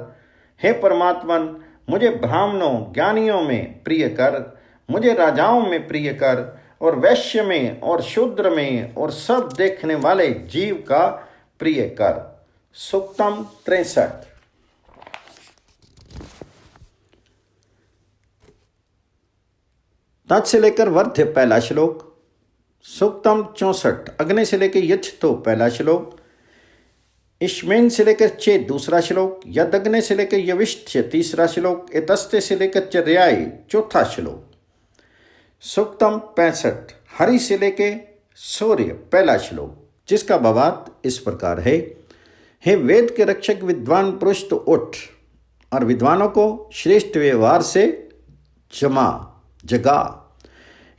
हे परमात्मन, मुझे ब्राह्मणों ज्ञानियों में प्रिय कर, मुझे राजाओं में प्रिय कर, और वैश्य में और शूद्र में और सब देखने वाले जीव का प्रिय कर। सूक्तम 63। तत् से लेकर वर्ध्य पहला श्लोक। सूक्तम 64। अग्नि से लेकर यच्छतो पहला श्लोक। इश्मेन से लेकर चेत दूसरा श्लोक। यदग्नि से लेकर यविष्ठ्य तीसरा श्लोक। एतस्ते से लेकर चर्याय चौथा श्लोक। सूक्तम 65। हरि से लेकर सूर्य पहला श्लोक, जिसका भावार्थ इस प्रकार है। हे वेद के रक्षक विद्वान पुरुष, तो उठ और विद्वानों को श्रेष्ठ व्यवहार से जगा।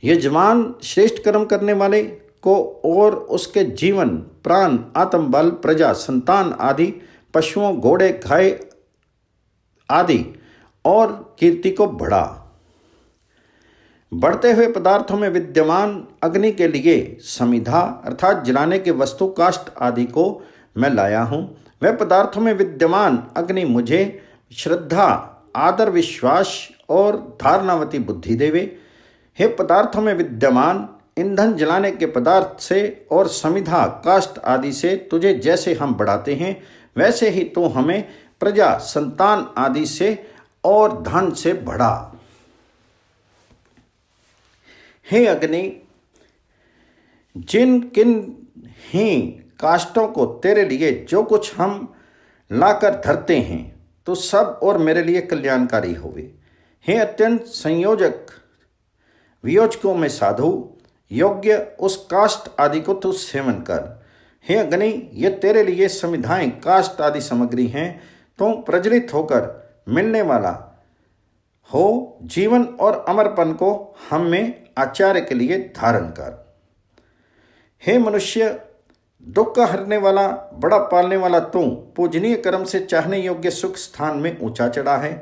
यजमान श्रेष्ठ कर्म करने वाले को और उसके जीवन, प्राण, आत्मबल, प्रजा, संतान आदि पशुओं, घोड़े, गाय आदि और कीर्ति को बढ़ा। बढ़ते हुए पदार्थों में विद्यमान अग्नि के लिए समिधा अर्थात जलाने के वस्तु काष्ठ आदि को मैं लाया हूँ। वह पदार्थों में विद्यमान अग्नि मुझे श्रद्धा, आदर, विश्वास और धारणावती बुद्धि देवे। हे पदार्थों में विद्यमान ईंधन जलाने के पदार्थ से और समिधा काष्ठ आदि से तुझे जैसे हम बढ़ाते हैं, वैसे ही तू हमें प्रजा, संतान आदि से और धन से बढ़ा। हे अग्नि, जिन किन ही काष्ठों को तेरे लिए जो कुछ हम लाकर धरते हैं, तो सब और मेरे लिए कल्याणकारी होवे। हे अत्यंत संयोजक वियोजकों में साधु योग्य उस काष्ठ आदि को तू सेवन कर। हे अग्नि, ये तेरे लिए समिधाएं काष्ठ आदि सामग्री हैं, तो प्रज्वलित होकर मिलने वाला हो। जीवन और अमरपन को हम में आचार्य के लिए धारण कर। हे मनुष्य, दुख का हरने वाला, बड़ा पालने वाला तू पूजनीय कर्म से चाहने योग्य सुख स्थान में ऊंचा चढ़ा है।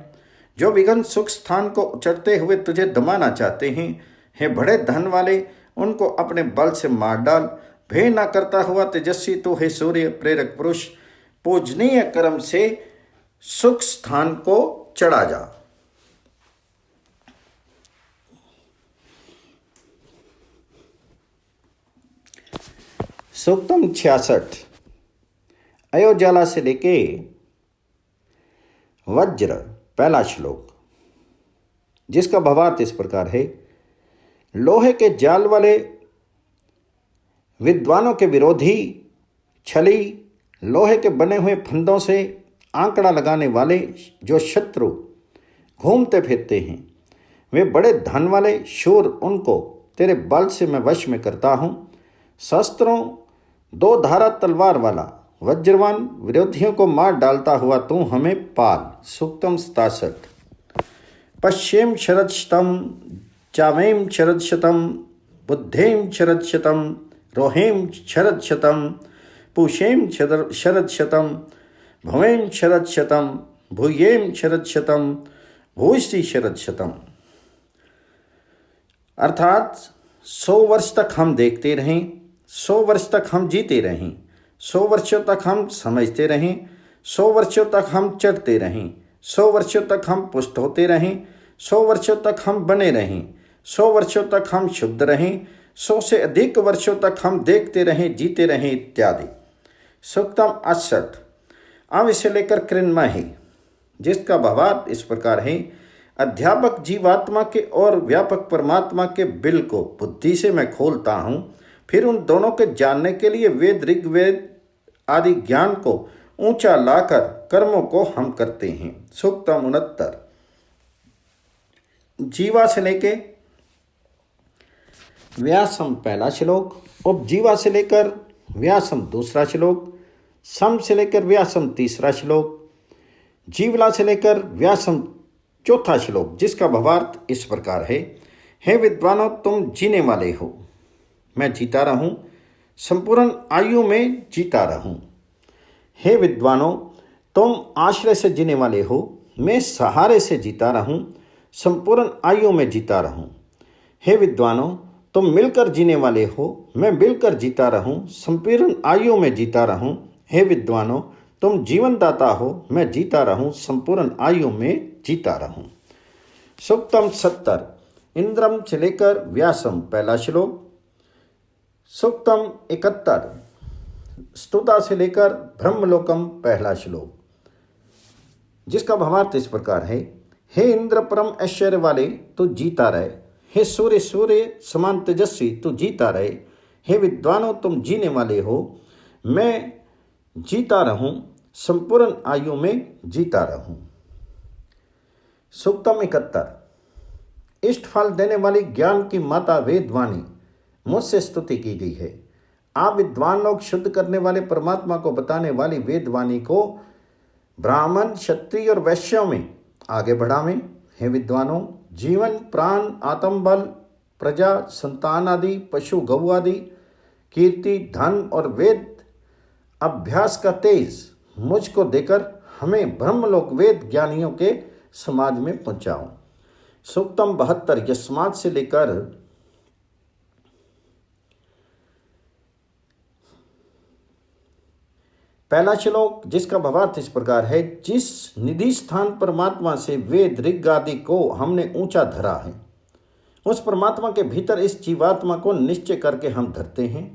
जो विघन सुख स्थान को चढ़ते हुए तुझे दबाना चाहते हैं, हे बड़े धन वाले, उनको अपने बल से मार डाल। भय न करता हुआ तेजस्वी तू हे सूर्य प्रेरक पुरुष, पूजनीय कर्म से सुख स्थान को चढ़ा जा। सूक्तम 66 अयोज्जाला से लेके वज्र पहला श्लोक, जिसका भावार्थ इस प्रकार है। लोहे के जाल वाले विद्वानों के विरोधी छली, लोहे के बने हुए फंदों से आंकड़ा लगाने वाले जो शत्रु घूमते फिरते हैं, वे बड़े धन वाले शूर, उनको तेरे बल से मैं वश में करता हूँ। शस्त्रों दो धारा तलवार वाला वज्रवान विरोधियों को मार डालता हुआ तू हमें पाल। सूक्तम 67 पश्येम शरदशतम चावेम शरदशतम बुद्धेम शरदशतम रोहेम शरदशतम पूषेम शरदशतम भवेम शरदशतम भूयेम शरदशतम भूयसी शरदशतम। अर्थात 100 वर्ष तक हम देखते रहें, 100 वर्ष तक हम जीते रहें, 100 वर्षों तक हम समझते रहें, 100 वर्षों तक हम चढ़ते रहें, 100 वर्षों तक हम पुष्ट होते रहें, 100 वर्षों तक हम बने रहें, 100 वर्षों तक हम शुद्ध रहें, 100 से अधिक वर्षों तक हम देखते रहें, जीते रहें इत्यादि। सूक्तम 68 अब इसे लेकर कृन्मय है, जिसका भावार्थ इस प्रकार है। अध्यापक जीवात्मा के और व्यापक परमात्मा के बिल को बुद्धि से मैं खोलता हूँ, फिर उन दोनों के जानने के लिए वेद ऋग्वेद आदि ज्ञान को ऊंचा लाकर कर्मों को हम करते हैं। सूक्तम 69 जीवा से लेके व्यासम पहला श्लोक, उपजीवा से लेकर व्यासम दूसरा श्लोक, सम से लेकर व्यासम तीसरा श्लोक, जीवला से लेकर व्यासम चौथा श्लोक, जिसका भावार्थ इस प्रकार है। हे विद्वानों, तुम जीने वाले हो, मैं जीता रहूं, संपूर्ण आयु में जीता रहूं। हे विद्वानों, तुम आश्रय से जीने वाले हो, मैं सहारे से जीता रहूं, संपूर्ण आयु में जीता रहूं। हे विद्वानों, तुम मिलकर जीने वाले हो, मैं मिलकर जीता रहूं, संपूर्ण आयु में जीता रहूं। हे विद्वानों, तुम जीवन दाता हो, मैं जीता रहूं, संपूर्ण आयु में जीता रहूं। सूक्तम 70 इंद्रम से लेकर व्यासम पहला श्लोक, सूक्तम 71 स्तुता से लेकर ब्रह्मलोकम पहला श्लोक, जिसका भावार्थ इस प्रकार है। हे इंद्र परम ऐश्वर्य वाले, तू जीता रहे। हे सूर्य, सूर्य समान तेजस्वी, तू जीता रहे। हे विद्वानों, तुम जीने वाले हो, मैं जीता रहूं, संपूर्ण आयु में जीता रहूं। सूक्तम 71 इष्ट फल देने वाली ज्ञान की माता वेदवाणी मुझसे स्तुति की गई है। आप विद्वान लोग शुद्ध करने वाले परमात्मा को बताने वाली वेदवाणी को ब्राह्मण, क्षत्रिय और वैश्यों में आगे बढ़ावें। हे विद्वानों, जीवन, प्राण, आत्मबल, प्रजा, संतान आदि, पशु, गौ आदि, कीर्ति, धन और वेद अभ्यास का तेज मुझको देकर हमें ब्रह्मलोक वेद ज्ञानियों के समाज में पहुंचाओ। सूक्तम 72 यस्मात् से लेकर पहला श्लोक, जिसका भावार्थ इस प्रकार है। जिस निधि स्थान परमात्मा से वेद ऋग आदि को हमने ऊंचा धरा है, उस परमात्मा के भीतर इस जीवात्मा को निश्चय करके हम धरते हैं।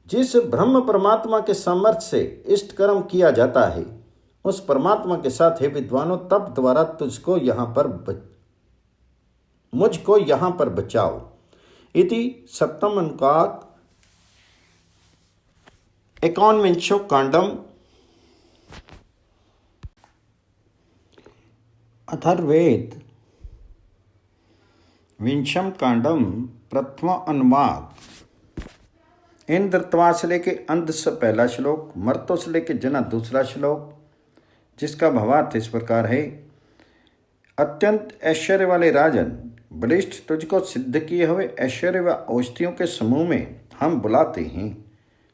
जिस ब्रह्म परमात्मा के सामर्थ्य से इष्ट कर्म किया जाता है, उस परमात्मा के साथ हे विद्वानों तप द्वारा मुझको यहाँ पर बचाओ। इति सप्तम अनुकाक 51 कांडम अथर्ववेद विंशम कांडम प्रथम अनुवाद। इंद्रत्वा से लेके अंध से पहला श्लोक, मर्तों से लेके जना दूसरा श्लोक, जिसका भावार्थ इस प्रकार है। अत्यंत ऐश्वर्य वाले राजन, बलिष्ठ तुझको सिद्ध किए हुए ऐश्वर्य व औषधियों के समूह में हम बुलाते हैं।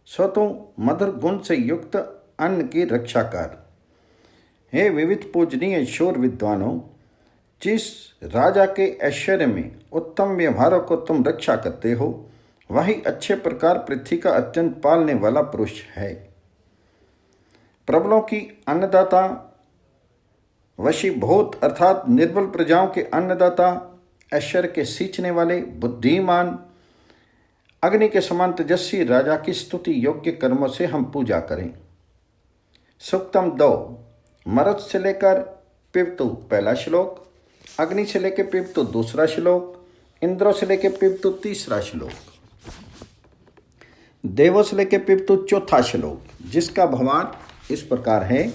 सो तू मधुर गुण से युक्त अन्न की रक्षा कर। हे विविध पूजनीय शूर विद्वानों, जिस राजा के ऐश्वर्य में उत्तम व्यवहारों को तुम रक्षा करते हो, वही अच्छे प्रकार पृथ्वी का अत्यंत पालने वाला पुरुष है। प्रबलों की अन्नदाता, वशीभूत अर्थात निर्बल प्रजाओं के अन्नदाता, ऐश्वर्य के सींचने वाले, बुद्धिमान, अग्नि के समान तेजस्वी राजा की स्तुति योग्य कर्मों से हम पूजा करें। सूक्तम 2 मरुत से लेकर पिबतु पहला श्लोक, अग्नि से लेकर पिबतु दूसरा श्लोक, इंद्रों से लेकर पिबतु तीसरा श्लोक, देवों से लेकर पिबतु चौथा श्लोक, जिसका भावार्थ इस प्रकार है।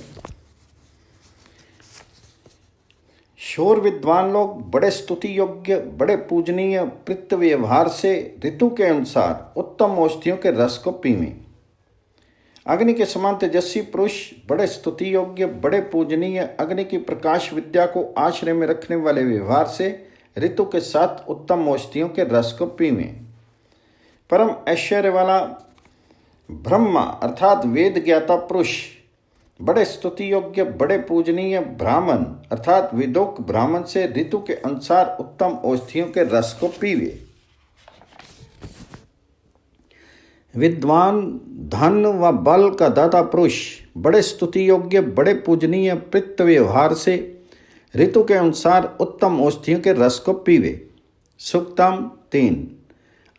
शोर विद्वान लोग बड़े स्तुति योग्य, बड़े पूजनीय प्रीत व्यवहार से ऋतु के अनुसार उत्तम औषधियों के रस को पीवें। अग्नि के समान तेजस्वी पुरुष बड़े स्तुति योग्य, बड़े पूजनीय अग्नि की प्रकाश विद्या को आश्रय में रखने वाले व्यवहार से ऋतु के साथ उत्तम औषधियों के रस को पीवें। परम ऐश्वर्य वाला ब्रह्मा अर्थात वेद ज्ञाता पुरुष बड़े स्तुति योग्य, बड़े पूजनीय ब्राह्मण अर्थात वेदोक्त ब्राह्मण से ऋतु के अनुसार उत्तम औषधियों के रस को पीवे। विद्वान धन व बल का दाता पुरुष बड़े स्तुति योग्य, बड़े पूजनीय प्रीत व्यवहार से ऋतु के अनुसार उत्तम औषधियों के रस को पीवे। सूक्तम 3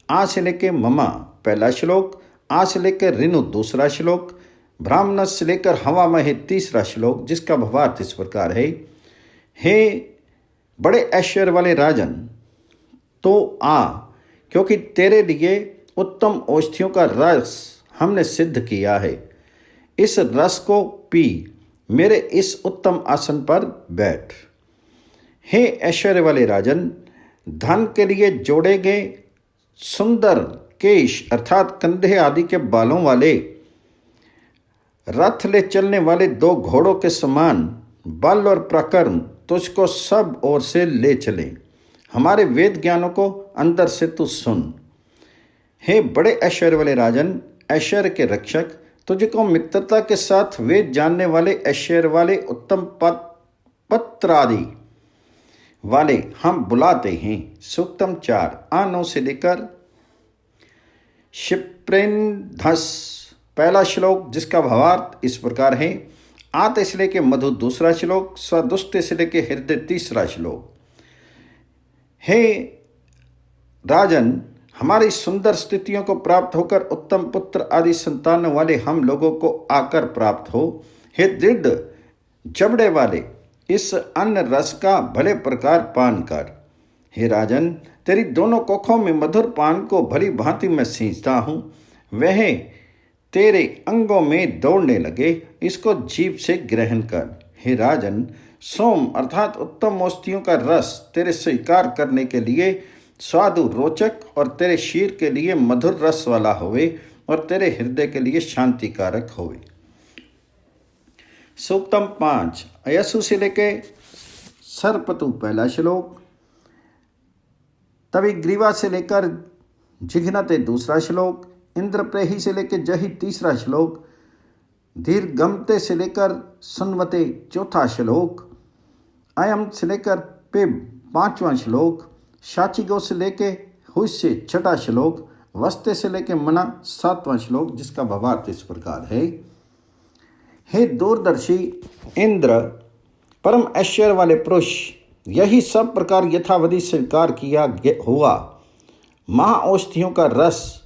आ से लेकर ममा पहला श्लोक, आ से लेकर ऋनु दूसरा श्लोक, ब्राह्मण से लेकर हवा महे तीसरा श्लोक, जिसका भावार्थ इस प्रकार है। हे बड़े ऐश्वर्य वाले राजन, तो आ, क्योंकि तेरे लिए उत्तम औषधियों का रस हमने सिद्ध किया है। इस रस को पी, मेरे इस उत्तम आसन पर बैठ। हे ऐश्वर्य वाले राजन, धन के लिए जोड़े गए सुंदर केश अर्थात कंधे आदि के बालों वाले रथ ले चलने वाले 2 घोड़ों के समान बल और प्रकर्म तुझको सब ओर से ले चले। हमारे वेद ज्ञानों को अंदर से तू सुन। हे बड़े ऐश्वर्य वाले राजन, ऐश्वर्य के रक्षक, तुझको मित्रता के साथ वेद जानने वाले ऐश्वर्य वाले उत्तम पत्र आदि वाले हम बुलाते हैं। सूक्तम 4 आ9 से लेकर क्षिप्रेन्धस पहला श्लोक, जिसका भावार्थ इस प्रकार है। आते से लेकर मधु दूसरा श्लोक, स्वदुष्ट से लेकर हृदय तीसरा श्लोक। हे राजन, हमारी सुंदर स्थितियों को प्राप्त होकर उत्तम पुत्र आदि संतान वाले हम लोगों को आकर प्राप्त हो। हे दृढ़ जबड़े वाले, इस अन्न रस का भले प्रकार पान कर। हे राजन, तेरी दोनों कोखों में मधुर पान को भली भांति मैं सींचता हूँ, वह तेरे अंगों में दौड़ने लगे, इसको जीभ से ग्रहण कर। हे राजन, सोम अर्थात उत्तम औषधियों का रस तेरे स्वीकार करने के लिए स्वादु रोचक और तेरे शीर के लिए मधुर रस वाला होवे और तेरे हृदय के लिए शांतिकारक होवे। सूक्तम 5 अयसु से लेके सर्पतु पहला श्लोक, तविग्रीवा से लेकर जिघ्नते दूसरा श्लोक, इंद्रप्रेही से लेकर जही तीसरा श्लोक, दीर्घमते से लेकर सुनवते चौथा श्लोक, अयम से लेकर पिब पांचवा श्लोक, शाचिगो से लेके हुस से छठा श्लोक, वस्ते से लेके मना सातवां श्लोक, जिसका भावार्थ इस प्रकार है। हे दूरदर्शी इंद्र, परम ऐश्वर्य वाले पुरुष, यही सब प्रकार यथावधि स्वीकार किया हुआ महाऔषधियों का रस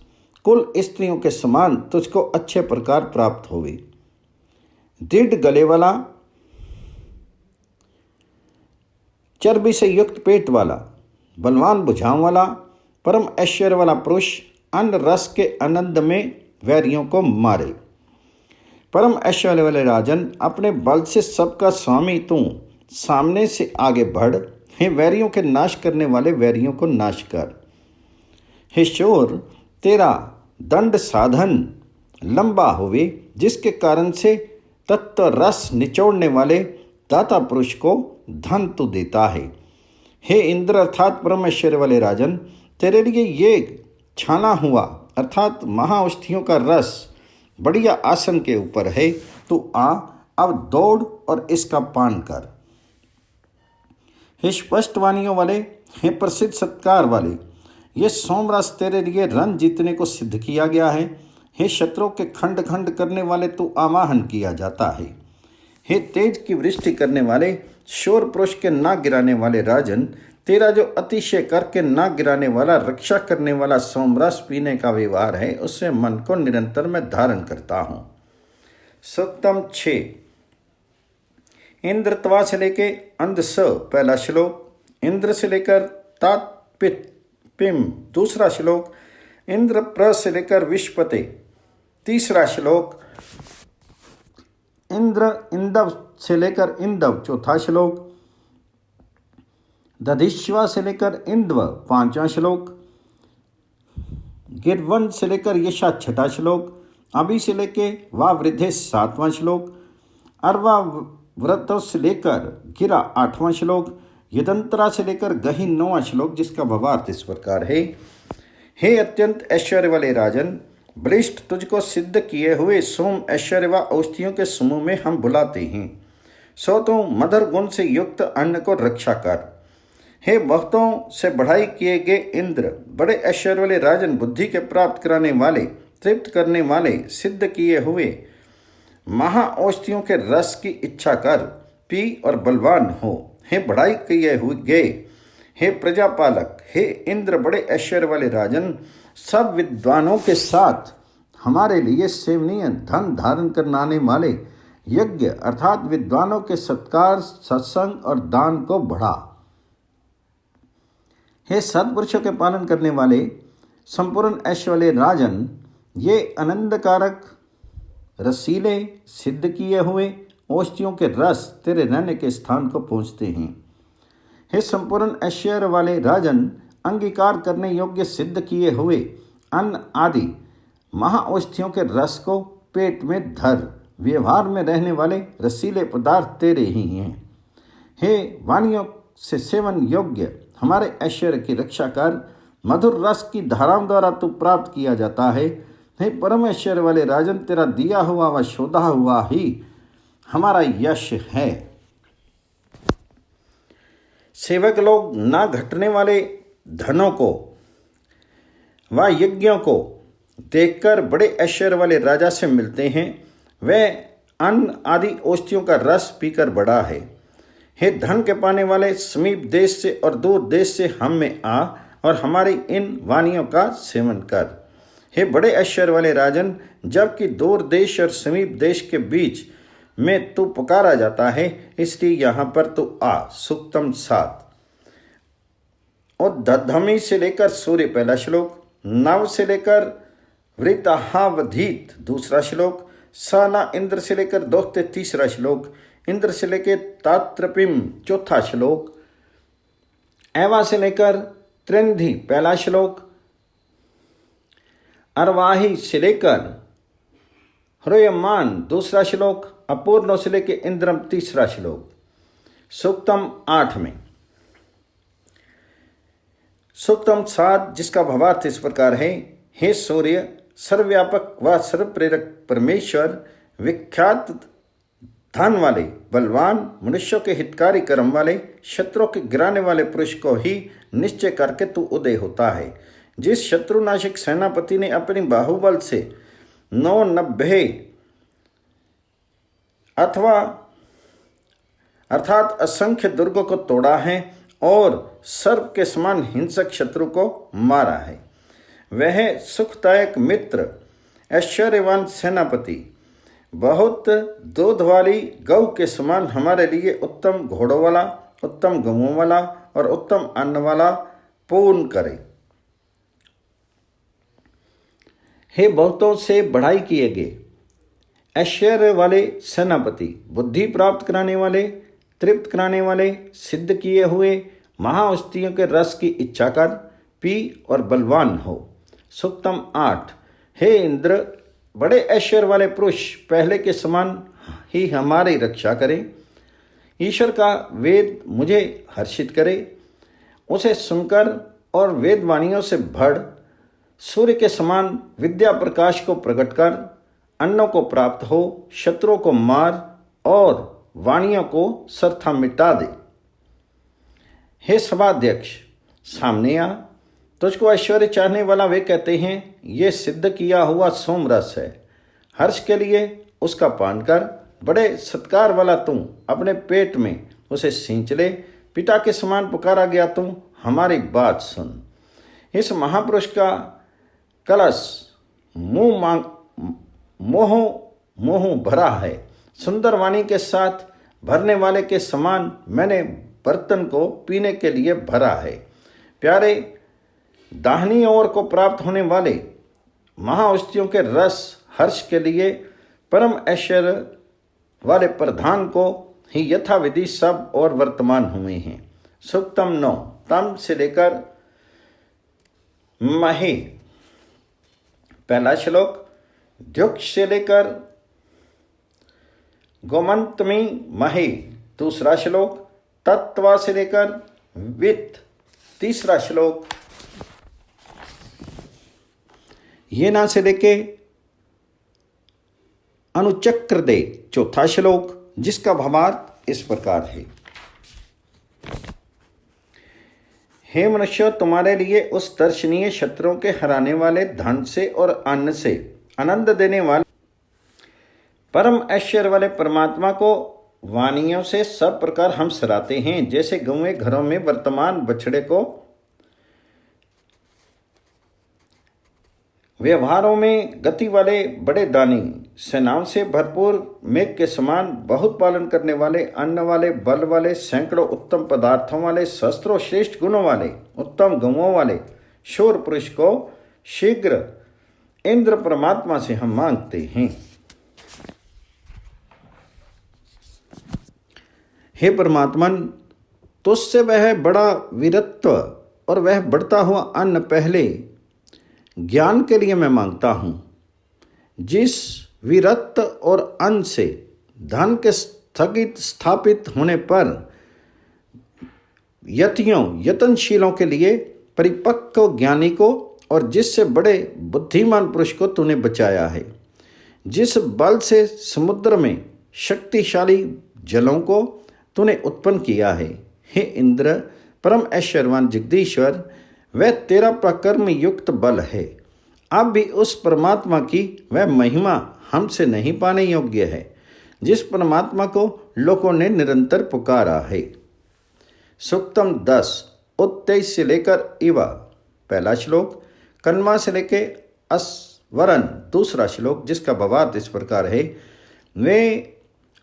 कुल स्त्रियों के समान तुझको अच्छे प्रकार प्राप्त होवे। दृढ़ गले वाला, चर्बी से युक्त पेट वाला, बलवान भुजाओं वाला, परम ऐश्वर्य वाला पुरुष अन्न रस के आनंद में वैरियों को मारे। परम ऐश्वर्य वाले राजन, अपने बल से सबका स्वामी तू सामने से आगे बढ़। हे वैरियों के नाश करने वाले, वैरियों को नाश कर। हे शोर, तेरा दंड साधन लंबा होवे, जिसके कारण से तत्व रस निचोड़ने वाले दाता पुरुष को धन तू देता है। हे इंद्र अर्थात परमेश्वर वाले राजन, तेरे लिए ये छाना हुआ अर्थात महाऔषधियों का रस बढ़िया आसन के ऊपर है। तू आ, अब दौड़ और इसका पान कर। हे स्पष्ट वाणियों वाले, हे प्रसिद्ध सत्कार वाले, ये सोमरस तेरे लिए रन जीतने को सिद्ध किया गया है। हे शत्रुओं के खंड खंड करने वाले, तू आवाहन किया जाता है। हे तेज की वृष्टि करने वाले, शोर पुरुष के ना गिराने वाले राजन, तेरा जो अतिशय करके ना गिराने वाला, रक्षा करने वाला सोमरस पीने का व्यवहार है, उससे मन को निरंतर मैं धारण करता हूँ। सूक्तम 6। इंद्र त्वा से लेके अंध स पहला श्लोक, इंद्र से लेकर तात पित पिम दूसरा श्लोक, इंद्र प्र से लेकर विश्वपते तीसरा श्लोक, इंद्र इंदव से लेकर इंदव चौथा श्लोक, दधिश्वा से लेकर इंद्व पांचवा श्लोक, गिरवन से लेकर यशा छठा श्लोक, अभी से लेकर वावृद्धे सातवां श्लोक, अरवा व्रत से लेकर गिरा आठवां श्लोक, यदंतरा से लेकर गही नौवां श्लोक, जिसका भावार्थ इस प्रकार है। हे अत्यंत ऐश्वर्य वाले राजन, बलिष्ठ तुझको सिद्ध किए हुए सोम ऐश्वर्य व औषधियों के समूह में हम बुलाते हैं, सो तू मधुर गुण से युक्त अन्न को रक्षा कर। हे भक्तों से बढ़ाई किए गए इंद्र, बड़े ऐश्वर्य वाले राजन, बुद्धि के प्राप्त कराने वाले, तृप्त करने वाले, सिद्ध किए हुए महा औषधियों के रस की इच्छा कर, पी और बलवान हो। हे बढ़ाई किए हुए गए, हे प्रजापालक, हे इंद्र, बड़े ऐश्वर्य वाले राजन, सब विद्वानों के साथ हमारे लिए सेवनीय धन धारण करने वाले यज्ञ अर्थात विद्वानों के सत्कार, सत्संग और दान को बढ़ा। हे सत्पुरुषों के पालन करने वाले संपूर्ण ऐश्वर्य वाले राजन, ये आनंदकारक रसीले सिद्ध किए हुए औषधियों के रस तेरे रहने के स्थान को पहुँचते हैं। हे संपूर्ण ऐश्वर्य वाले राजन, अंगीकार करने योग्य सिद्ध किए हुए अन्न आदि महाऔषधियों के रस को पेट में धर, व्यवहार में रहने वाले रसीले पदार्थ तेरे ही हैं। हे वाणियों से सेवन योग्य हमारे ऐश्वर्य की रक्षा कर, मधुर रस की धाराओं द्वारा तू प्राप्त किया जाता है। हे परम ऐश्वर्य वाले राजन, तेरा दिया हुआ व शोधा हुआ ही हमारा यश है। सेवक लोग ना घटने वाले धनों को व यज्ञों को देखकर बड़े ऐश्वर्य वाले राजा से मिलते हैं। वह अन्न आदि औषधियों का रस पीकर बड़ा है। हे धन के पाने वाले, समीप देश से और दूर देश से हम में आ और हमारी इन वाणियों का सेवन कर। हे बड़े ऐश्वर्य वाले राजन, जबकि दूर देश और समीप देश के बीच में तू पुकारा जाता है, इसलिए यहाँ पर तू आ। सूक्तम 7। और दधमी से लेकर सूर्य पहला श्लोक, नव से लेकर वृताहावधीत दूसरा श्लोक, साना इंद्र से लेकर दोस्ते तीसरा श्लोक, इंद्र से लेकर तात्रपिम चौथा श्लोक, एवा से लेकर त्रिंधी पहला श्लोक, अरवाही से लेकर ह्रयमान दूसरा श्लोक, अपूर्णों से लेकर इंद्रम तीसरा श्लोक। सूक्तम 8 में सूक्तम 7, जिसका भावार्थ इस प्रकार है। हे सूर्य, सर्वव्यापक व सर्वप्रेरक परमेश्वर, विख्यात धन वाले, बलवान, मनुष्यों के हितकारी कर्म वाले, शत्रुओं के गिराने वाले पुरुष को ही निश्चय करके तू उदय होता है। जिस शत्रुनाशक सेनापति ने अपनी बाहुबल से 99 अर्थात असंख्य दुर्गों को तोड़ा है और सर्प के समान हिंसक शत्रु को मारा है, वह सुखदायक मित्र, ऐश्वर्यवान सेनापति, बहुत दूध वाली गौ के समान हमारे लिए उत्तम घोड़ों वाला, उत्तम गऊओं वाला और उत्तम अन्न वाला पूर्ण करे। हे बहुतों से बढ़ाई किए गए ऐश्वर्य वाले सेनापति, बुद्धि प्राप्त कराने वाले, तृप्त कराने वाले, सिद्ध किए हुए महाऔषधियों के रस की इच्छा कर, पी और बलवान हो। सूक्तम 8। हे इंद्र, बड़े ऐश्वर्य वाले पुरुष पहले के समान ही हमारी रक्षा करें। ईश्वर का वेद मुझे हर्षित करे, उसे सुनकर और वेदवाणियों से भर, सूर्य के समान विद्या प्रकाश को प्रकट कर, अन्नों को प्राप्त हो, शत्रुओं को मार और वाणियों को सरथा मिटा दे। हे सभाध्यक्ष, सामने आ। तुझको ऐश्वर्य चाहने वाला वे कहते हैं, ये सिद्ध किया हुआ सोमरस है, हर्ष के लिए उसका पान कर। बड़े सत्कार वाला तू अपने पेट में उसे सींच ले, पिता के समान पुकारा गया, तू हमारी बात सुन। इस महापुरुष का कलश मोह भरा है। सुंदर वाणी के साथ भरने वाले के समान मैंने बर्तन को पीने के लिए भरा है। प्यारे, दाहिनी ओर को प्राप्त होने वाले महाऔषधियों के रस हर्ष के लिए परम ऐश्वर्य वाले प्रधान को ही यथाविधि सब और वर्तमान हुए हैं। सूक्तम 9 तम से लेकर महे, पहला श्लोक। द्युक्ष से लेकर गोमंतमी महे, दूसरा श्लोक। तत्वा से लेकर वित्त, तीसरा श्लोक। येना से लेके अनुचक्र दे, चौथा श्लोक, जिसका भावार्थ इस प्रकार है। हे मनुष्य, तुम्हारे लिए उस दर्शनीय शत्रुओं के हराने वाले धन से और अन्न से आनंद देने वाले परम ऐश्वर्य वाले परमात्मा को वानियों से सब प्रकार हम सराहते हैं, जैसे गौएं घरों में वर्तमान बछड़े को व्यवहारों में गति वाले बड़े दानी, सेनाओं से भरपूर मेघ के समान बहुत पालन करने वाले, अन्न वाले, बल वाले, सैकड़ों उत्तम पदार्थों वाले, शस्त्रों श्रेष्ठ गुणों वाले, उत्तम गौओं वाले शूर पुरुष को शीघ्र इंद्र परमात्मा से हम मांगते हैं। हे परमात्मन, तुझसे वह बड़ा वीरत्व और वह बढ़ता हुआ अन्न पहले ज्ञान के लिए मैं मांगता हूँ, जिस वीरत्व और अन्न से धन के स्थगित स्थापित होने पर यतियों यतनशीलों के लिए परिपक्व ज्ञानी को और जिससे बड़े बुद्धिमान पुरुष को तूने बचाया है, जिस बल से समुद्र में शक्तिशाली जलों को तूने उत्पन्न किया है। हे इंद्र, परम ऐश्वर्यवान जगदीश्वर, वह तेरा प्रकर्म युक्त बल है। अब भी उस परमात्मा की वह महिमा हमसे नहीं पाने योग्य है, जिस परमात्मा को लोगों ने निरंतर पुकारा है। सूक्तम 10 उत्तेज से लेकर इवा, पहला श्लोक। कन्वा से लेकर अस्वरन, दूसरा श्लोक, जिसका भावार्थ इस प्रकार है। वे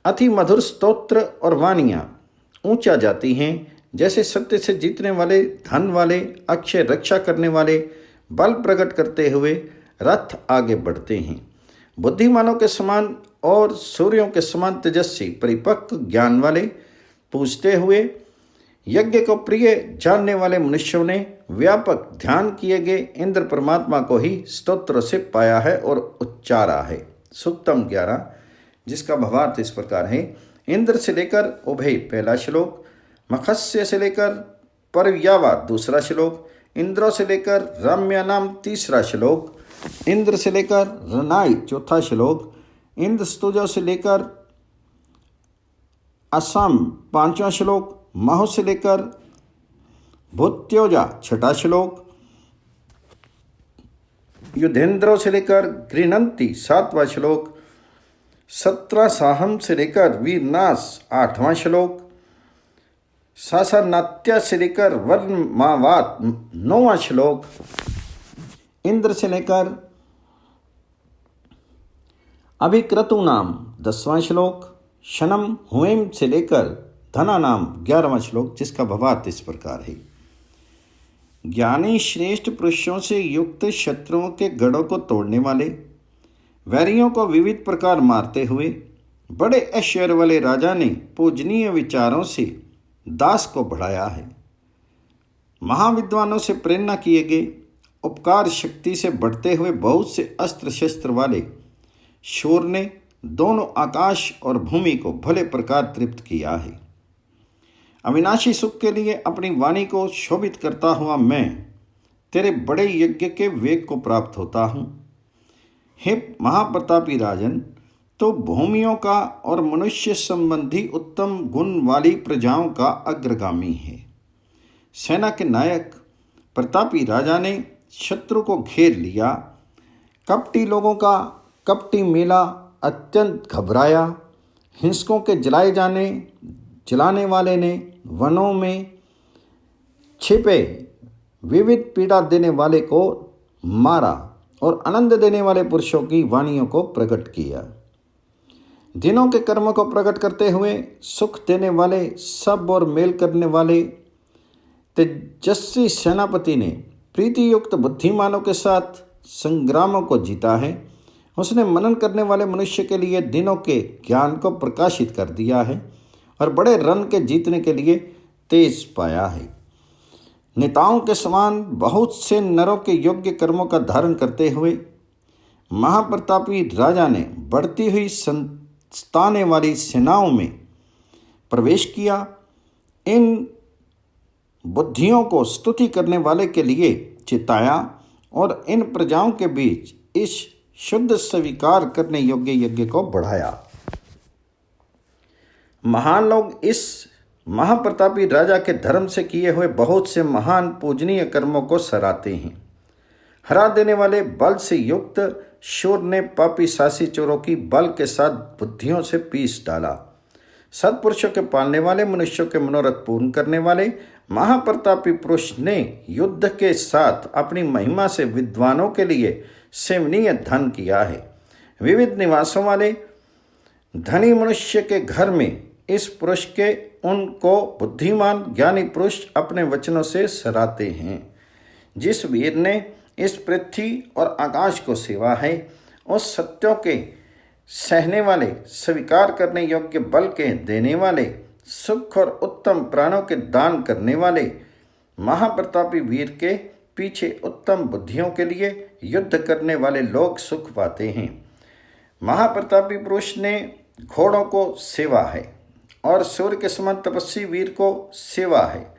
अति मधुर स्तोत्र और वाणियाँ ऊंचा जाती हैं, जैसे सत्य से जीतने वाले, धन वाले, अक्षय रक्षा करने वाले बल प्रकट करते हुए रथ आगे बढ़ते हैं। बुद्धिमानों के समान और सूर्यों के समान तेजस्वी परिपक्व ज्ञान वाले पूछते हुए यज्ञ को प्रिय जानने वाले मनुष्यों ने व्यापक ध्यान किए गए इंद्र परमात्मा को ही स्तोत्र से पाया है और उच्चारा है। सूक्तम 11, जिसका भावार्थ इस प्रकार है। इंद्र से लेकर उभय, पहला श्लोक। मत्स्य से लेकर परव्यावा, दूसरा श्लोक। इंद्रों से लेकर रम्या नाम, तीसरा श्लोक। इंद्र से लेकर रनाई, चौथा श्लोक। इंद्र स्तुजो से लेकर असम, पांचवा श्लोक। महो से लेकर भूत्योजा, छठा श्लोक। युधेंद्रों से लेकर गृणंती, सातवां श्लोक। 17 साहम से लेकर वीरनाश, 8वां श्लोक। सासानात्या से लेकर वर्णमावात, 9वां श्लोक। इंद्र से लेकर अभिक्रतु नाम, 10वां श्लोक। शनम हुएम से लेकर धना नाम, 11वां श्लोक, जिसका भावार्थ इस प्रकार है। ज्ञानी श्रेष्ठ पुरुषों से युक्त शत्रुओं के गढ़ों को तोड़ने वाले, वैरियों को विविध प्रकार मारते हुए बड़े ऐश्वर्य वाले राजा ने पूजनीय विचारों से दास को बढ़ाया है। महाविद्वानों से प्रेरणा किए गए उपकार शक्ति से बढ़ते हुए बहुत से अस्त्र शस्त्र वाले शूर ने दोनों आकाश और भूमि को भले प्रकार तृप्त किया है। अविनाशी सुख के लिए अपनी वाणी को शोभित करता हुआ मैं तेरे बड़े यज्ञ के वेग को प्राप्त होता हूँ। हे महाप्रतापी राजन, तो भूमियों का और मनुष्य संबंधी उत्तम गुण वाली प्रजाओं का अग्रगामी है। सेना के नायक प्रतापी राजा ने शत्रु को घेर लिया। कपटी लोगों का कपटी मेला अत्यंत घबराया। हिंसकों के जलाने वाले ने वनों में छिपे विविध पीड़ा देने वाले को मारा और आनंद देने वाले पुरुषों की वाणियों को प्रकट किया। दिनों के कर्मों को प्रकट करते हुए सुख देने वाले सब और मेल करने वाले तेजस्वी सेनापति ने प्रीति युक्त बुद्धिमानों के साथ संग्रामों को जीता है। उसने मनन करने वाले मनुष्य के लिए दिनों के ज्ञान को प्रकाशित कर दिया है और बड़े रन के जीतने के लिए तेज पाया है। नेताओं के समान बहुत से नरों के योग्य कर्मों का धारण करते हुए महाप्रतापी राजा ने बढ़ती हुई संताने वाली सेनाओं में प्रवेश किया। इन बुद्धियों को स्तुति करने वाले के लिए चिताया और इन प्रजाओं के बीच इस शुद्ध स्वीकार करने योग्य यज्ञ को बढ़ाया। महान लोग इस महाप्रतापी राजा के धर्म से किए हुए बहुत से महान पूजनीय कर्मों को सराहते हैं। हरा देने वाले बल से युक्त शूर ने पापी सासी चोरों की बल के साथ बुद्धियों से पीस डाला। सत्पुरुषों के पालने वाले, मनुष्यों के मनोरथ पूर्ण करने वाले महाप्रतापी पुरुष ने युद्ध के साथ अपनी महिमा से विद्वानों के लिए सेवनीय धन किया है। विविध निवासों वाले धनी मनुष्य के घर में इस पुरुष के उनको बुद्धिमान ज्ञानी पुरुष अपने वचनों से सराहते हैं। जिस वीर ने इस पृथ्वी और आकाश को सेवा है, उस सत्यों के सहने वाले, स्वीकार करने योग्य बल के देने वाले, सुख और उत्तम प्राणों के दान करने वाले महाप्रतापी वीर के पीछे उत्तम बुद्धियों के लिए युद्ध करने वाले लोग सुख पाते हैं। महाप्रतापी पुरुष ने घोड़ों को सेवा है और सूर्य के समान तपस्वी वीर को सेवा है।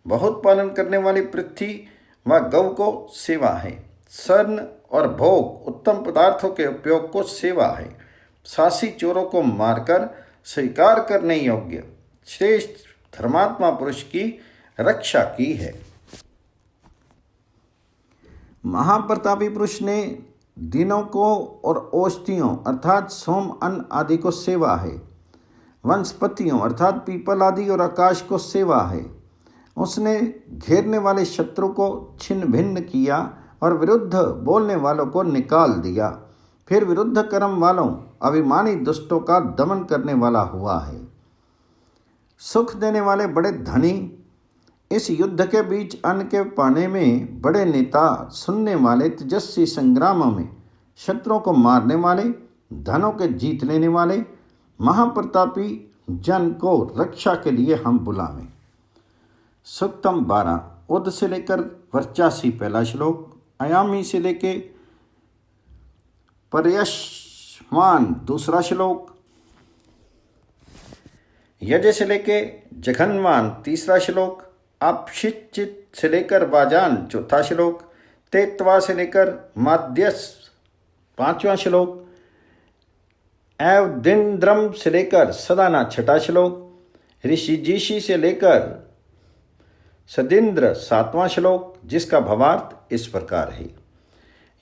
बहुत पालन करने वाली पृथ्वी व गौ को सेवा है। स्वर्ण और भोग उत्तम पदार्थों के उपयोग को सेवा है। सासी चोरों को मारकर स्वीकार करने योग्य श्रेष्ठ धर्मात्मा पुरुष की रक्षा की है। महाप्रतापी पुरुष ने दिनों को और औषधियों अर्थात सोम अन्न आदि को सेवा है। वनस्पतियों अर्थात पीपल आदि और आकाश को सेवा है। उसने घेरने वाले शत्रु को छिन्न भिन्न किया और विरुद्ध बोलने वालों को निकाल दिया। फिर विरुद्ध कर्म वालों अभिमानी दुष्टों का दमन करने वाला हुआ है। सुख देने वाले बड़े धनी, इस युद्ध के बीच अन्न के पाने में बड़े नेता, सुनने वाले, तेजस्वी संग्रामों में शत्रुओं को मारने वाले, धनों के जीत लेने वाले महाप्रतापी जन को रक्षा के लिए हम बुलावें। सूक्तम 12 उद से लेकर वर्चासी पहला श्लोक, अयामी से लेकर पर्यशमान दूसरा श्लोक, यज से लेकर जघन्यमान तीसरा श्लोक, अपशिचित से लेकर वाजान चौथा श्लोक, तेत्वा से लेकर माध्यस पांचवा श्लोक, एवदिंद्रम से लेकर सदाना छठा श्लोक, ऋषिजीषी से लेकर सदिंद्र सातवां श्लोक, जिसका भावार्थ इस प्रकार है।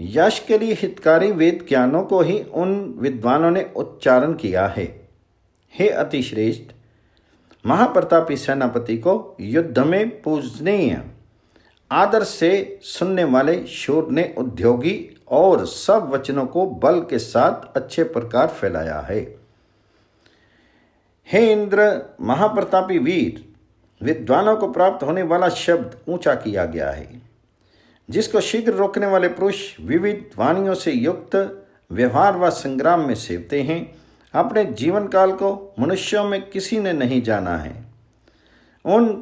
यश के लिए हितकारी वेद ज्ञानों को ही उन विद्वानों ने उच्चारण किया है। हे अतिश्रेष्ठ महाप्रतापी सेनापति को युद्ध में पूजनीय आदर से सुनने वाले शूर ने उद्योगी और सब वचनों को बल के साथ अच्छे प्रकार फैलाया है। हे इंद्र महाप्रतापी वीर, विद्वानों को प्राप्त होने वाला शब्द ऊंचा किया गया है। जिसको शीघ्र रोकने वाले पुरुष विविध वाणियों से युक्त व्यवहार व संग्राम में सेवते हैं। अपने जीवन काल को मनुष्यों में किसी ने नहीं जाना है। उन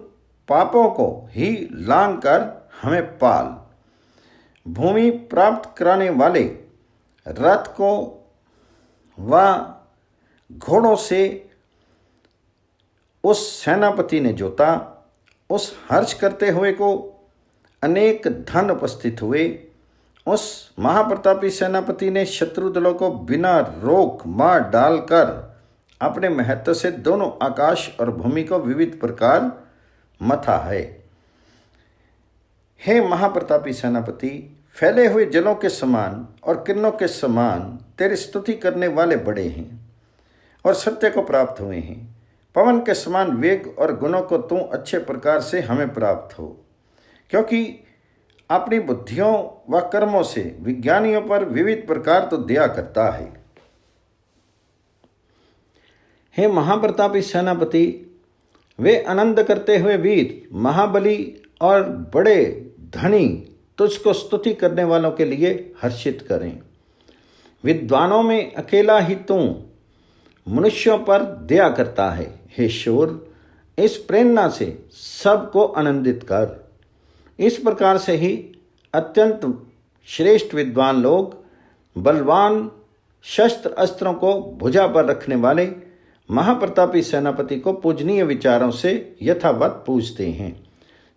पापों को ही लांग कर हमें पाल। भूमि प्राप्त कराने वाले रथ को व घोड़ों से उस सेनापति ने जोता। उस हर्ष करते हुए को अनेक धन उपस्थित हुए। उस महाप्रतापी सेनापति ने शत्रु दलों को बिना रोक मार डालकर अपने महत्व से दोनों आकाश और भूमि को विविध प्रकार मथा है। हे महाप्रतापी सेनापति, फैले हुए जलों के समान और किरणों के समान तेरी स्तुति करने वाले बड़े हैं और सत्य को प्राप्त हुए हैं। पवन के समान वेग और गुणों को तू अच्छे प्रकार से हमें प्राप्त हो, क्योंकि अपनी बुद्धियों व कर्मों से विज्ञानियों पर विविध प्रकार तो दया करता है। हे महाप्रतापी सेनापति, वे आनंद करते हुए वीर, महाबली और बड़े धनी तुझको स्तुति करने वालों के लिए हर्षित करें। विद्वानों में अकेला ही तू मनुष्यों पर दया करता है। हे शूर, इस प्रेरणा से सबको आनंदित कर। इस प्रकार से ही अत्यंत श्रेष्ठ विद्वान लोग बलवान शस्त्र अस्त्रों को भुजा पर रखने वाले महाप्रतापी सेनापति को पूजनीय विचारों से यथावत पूजते हैं।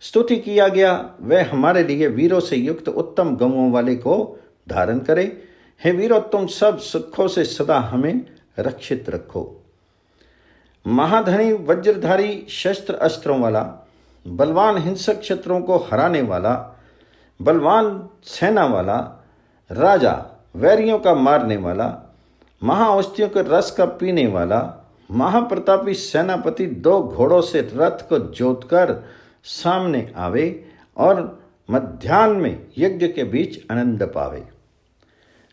स्तुति किया गया वह हमारे लिए वीरों से युक्त उत्तम गौओं वाले को धारण करे। हे वीरों, तुम सब सुखों से सदा हमें रक्षित रखो। महाधनी वज्रधारी शस्त्र अस्त्रों वाला, बलवान हिंसक शत्रुओं को हराने वाला, बलवान सेना वाला राजा, वैरियों का मारने वाला, महाऔषधियों के रस का पीने वाला महाप्रतापी सेनापति 2 घोड़ों से रथ को जोतकर सामने आवे और मध्याह्न में यज्ञ के बीच आनंद पावे।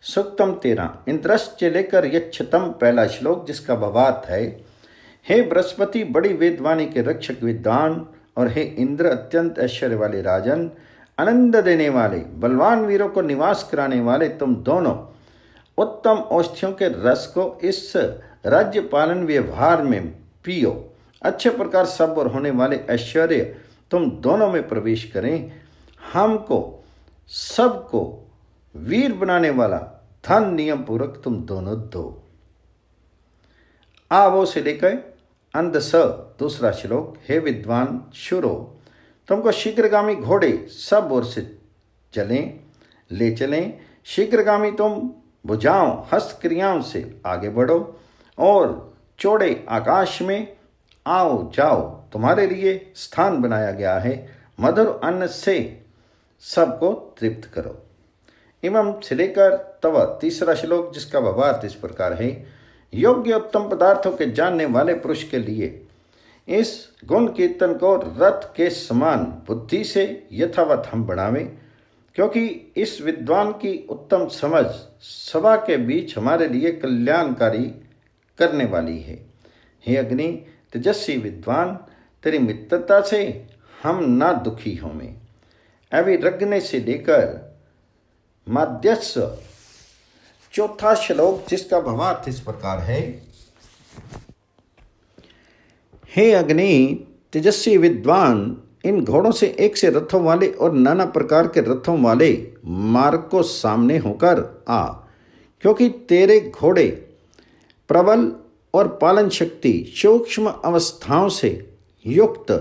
सूक्तम 13 इंद्रश्च लेकर यच्छतम, पहला श्लोक, जिसका भावार्थ है, हे बृहस्पति बड़ी वेदवाणी के रक्षक विद्वान, और हे इंद्र अत्यंत ऐश्वर्य वाले राजन, आनंद देने वाले बलवान वीरों को निवास कराने वाले तुम दोनों उत्तम औषधियों के रस को इस राज्य पालन व्यवहार में पियो। अच्छे प्रकार सब और होने वाले ऐश्वर्य तुम दोनों में प्रवेश करें। हमको सबको वीर बनाने वाला धन नियम पूर्वक तुम दोनों दो। आवो से लेकर अंध स, दूसरा श्लोक, हे विद्वान शूरो, तुमको शीघ्रगामी घोड़े सब ओर से ले चलें। शीघ्रगामी तुम भुजाओं हस्त क्रियाओं से आगे बढ़ो और चौड़े आकाश में आओ जाओ, तुम्हारे लिए स्थान बनाया गया है। मधुर अन्न से सबको तृप्त करो। एवं से लेकर तव, तीसरा श्लोक, जिसका भावार्थ इस प्रकार है, योग्य उत्तम पदार्थों के जानने वाले पुरुष के लिए इस गुण कीर्तन को रथ के समान बुद्धि से यथावत हम बढ़ावें, क्योंकि इस विद्वान की उत्तम समझ सभा के बीच हमारे लिए कल्याणकारी करने वाली है। हे अग्नि तेजस्वी विद्वान, तेरी मित्रता से हम ना दुखी होंगे। अविरग्न से लेकर माध्यस्व, चौथा श्लोक, जिसका भावार्थ इस प्रकार है, हे अग्नि तेजस्वी विद्वान, इन घोड़ों से एक से रथों वाले और नाना प्रकार के रथों वाले मार्ग को सामने होकर आ, क्योंकि तेरे घोड़े प्रबल और पालन शक्ति सूक्ष्म अवस्थाओं से युक्त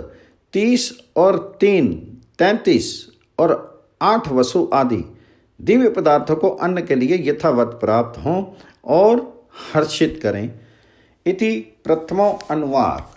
30 और 3 33 और 8 वसु आदि दिव्य पदार्थों को अन्न के लिए यथावत प्राप्त हों और हर्षित करें। इति प्रथमो अनुवाद।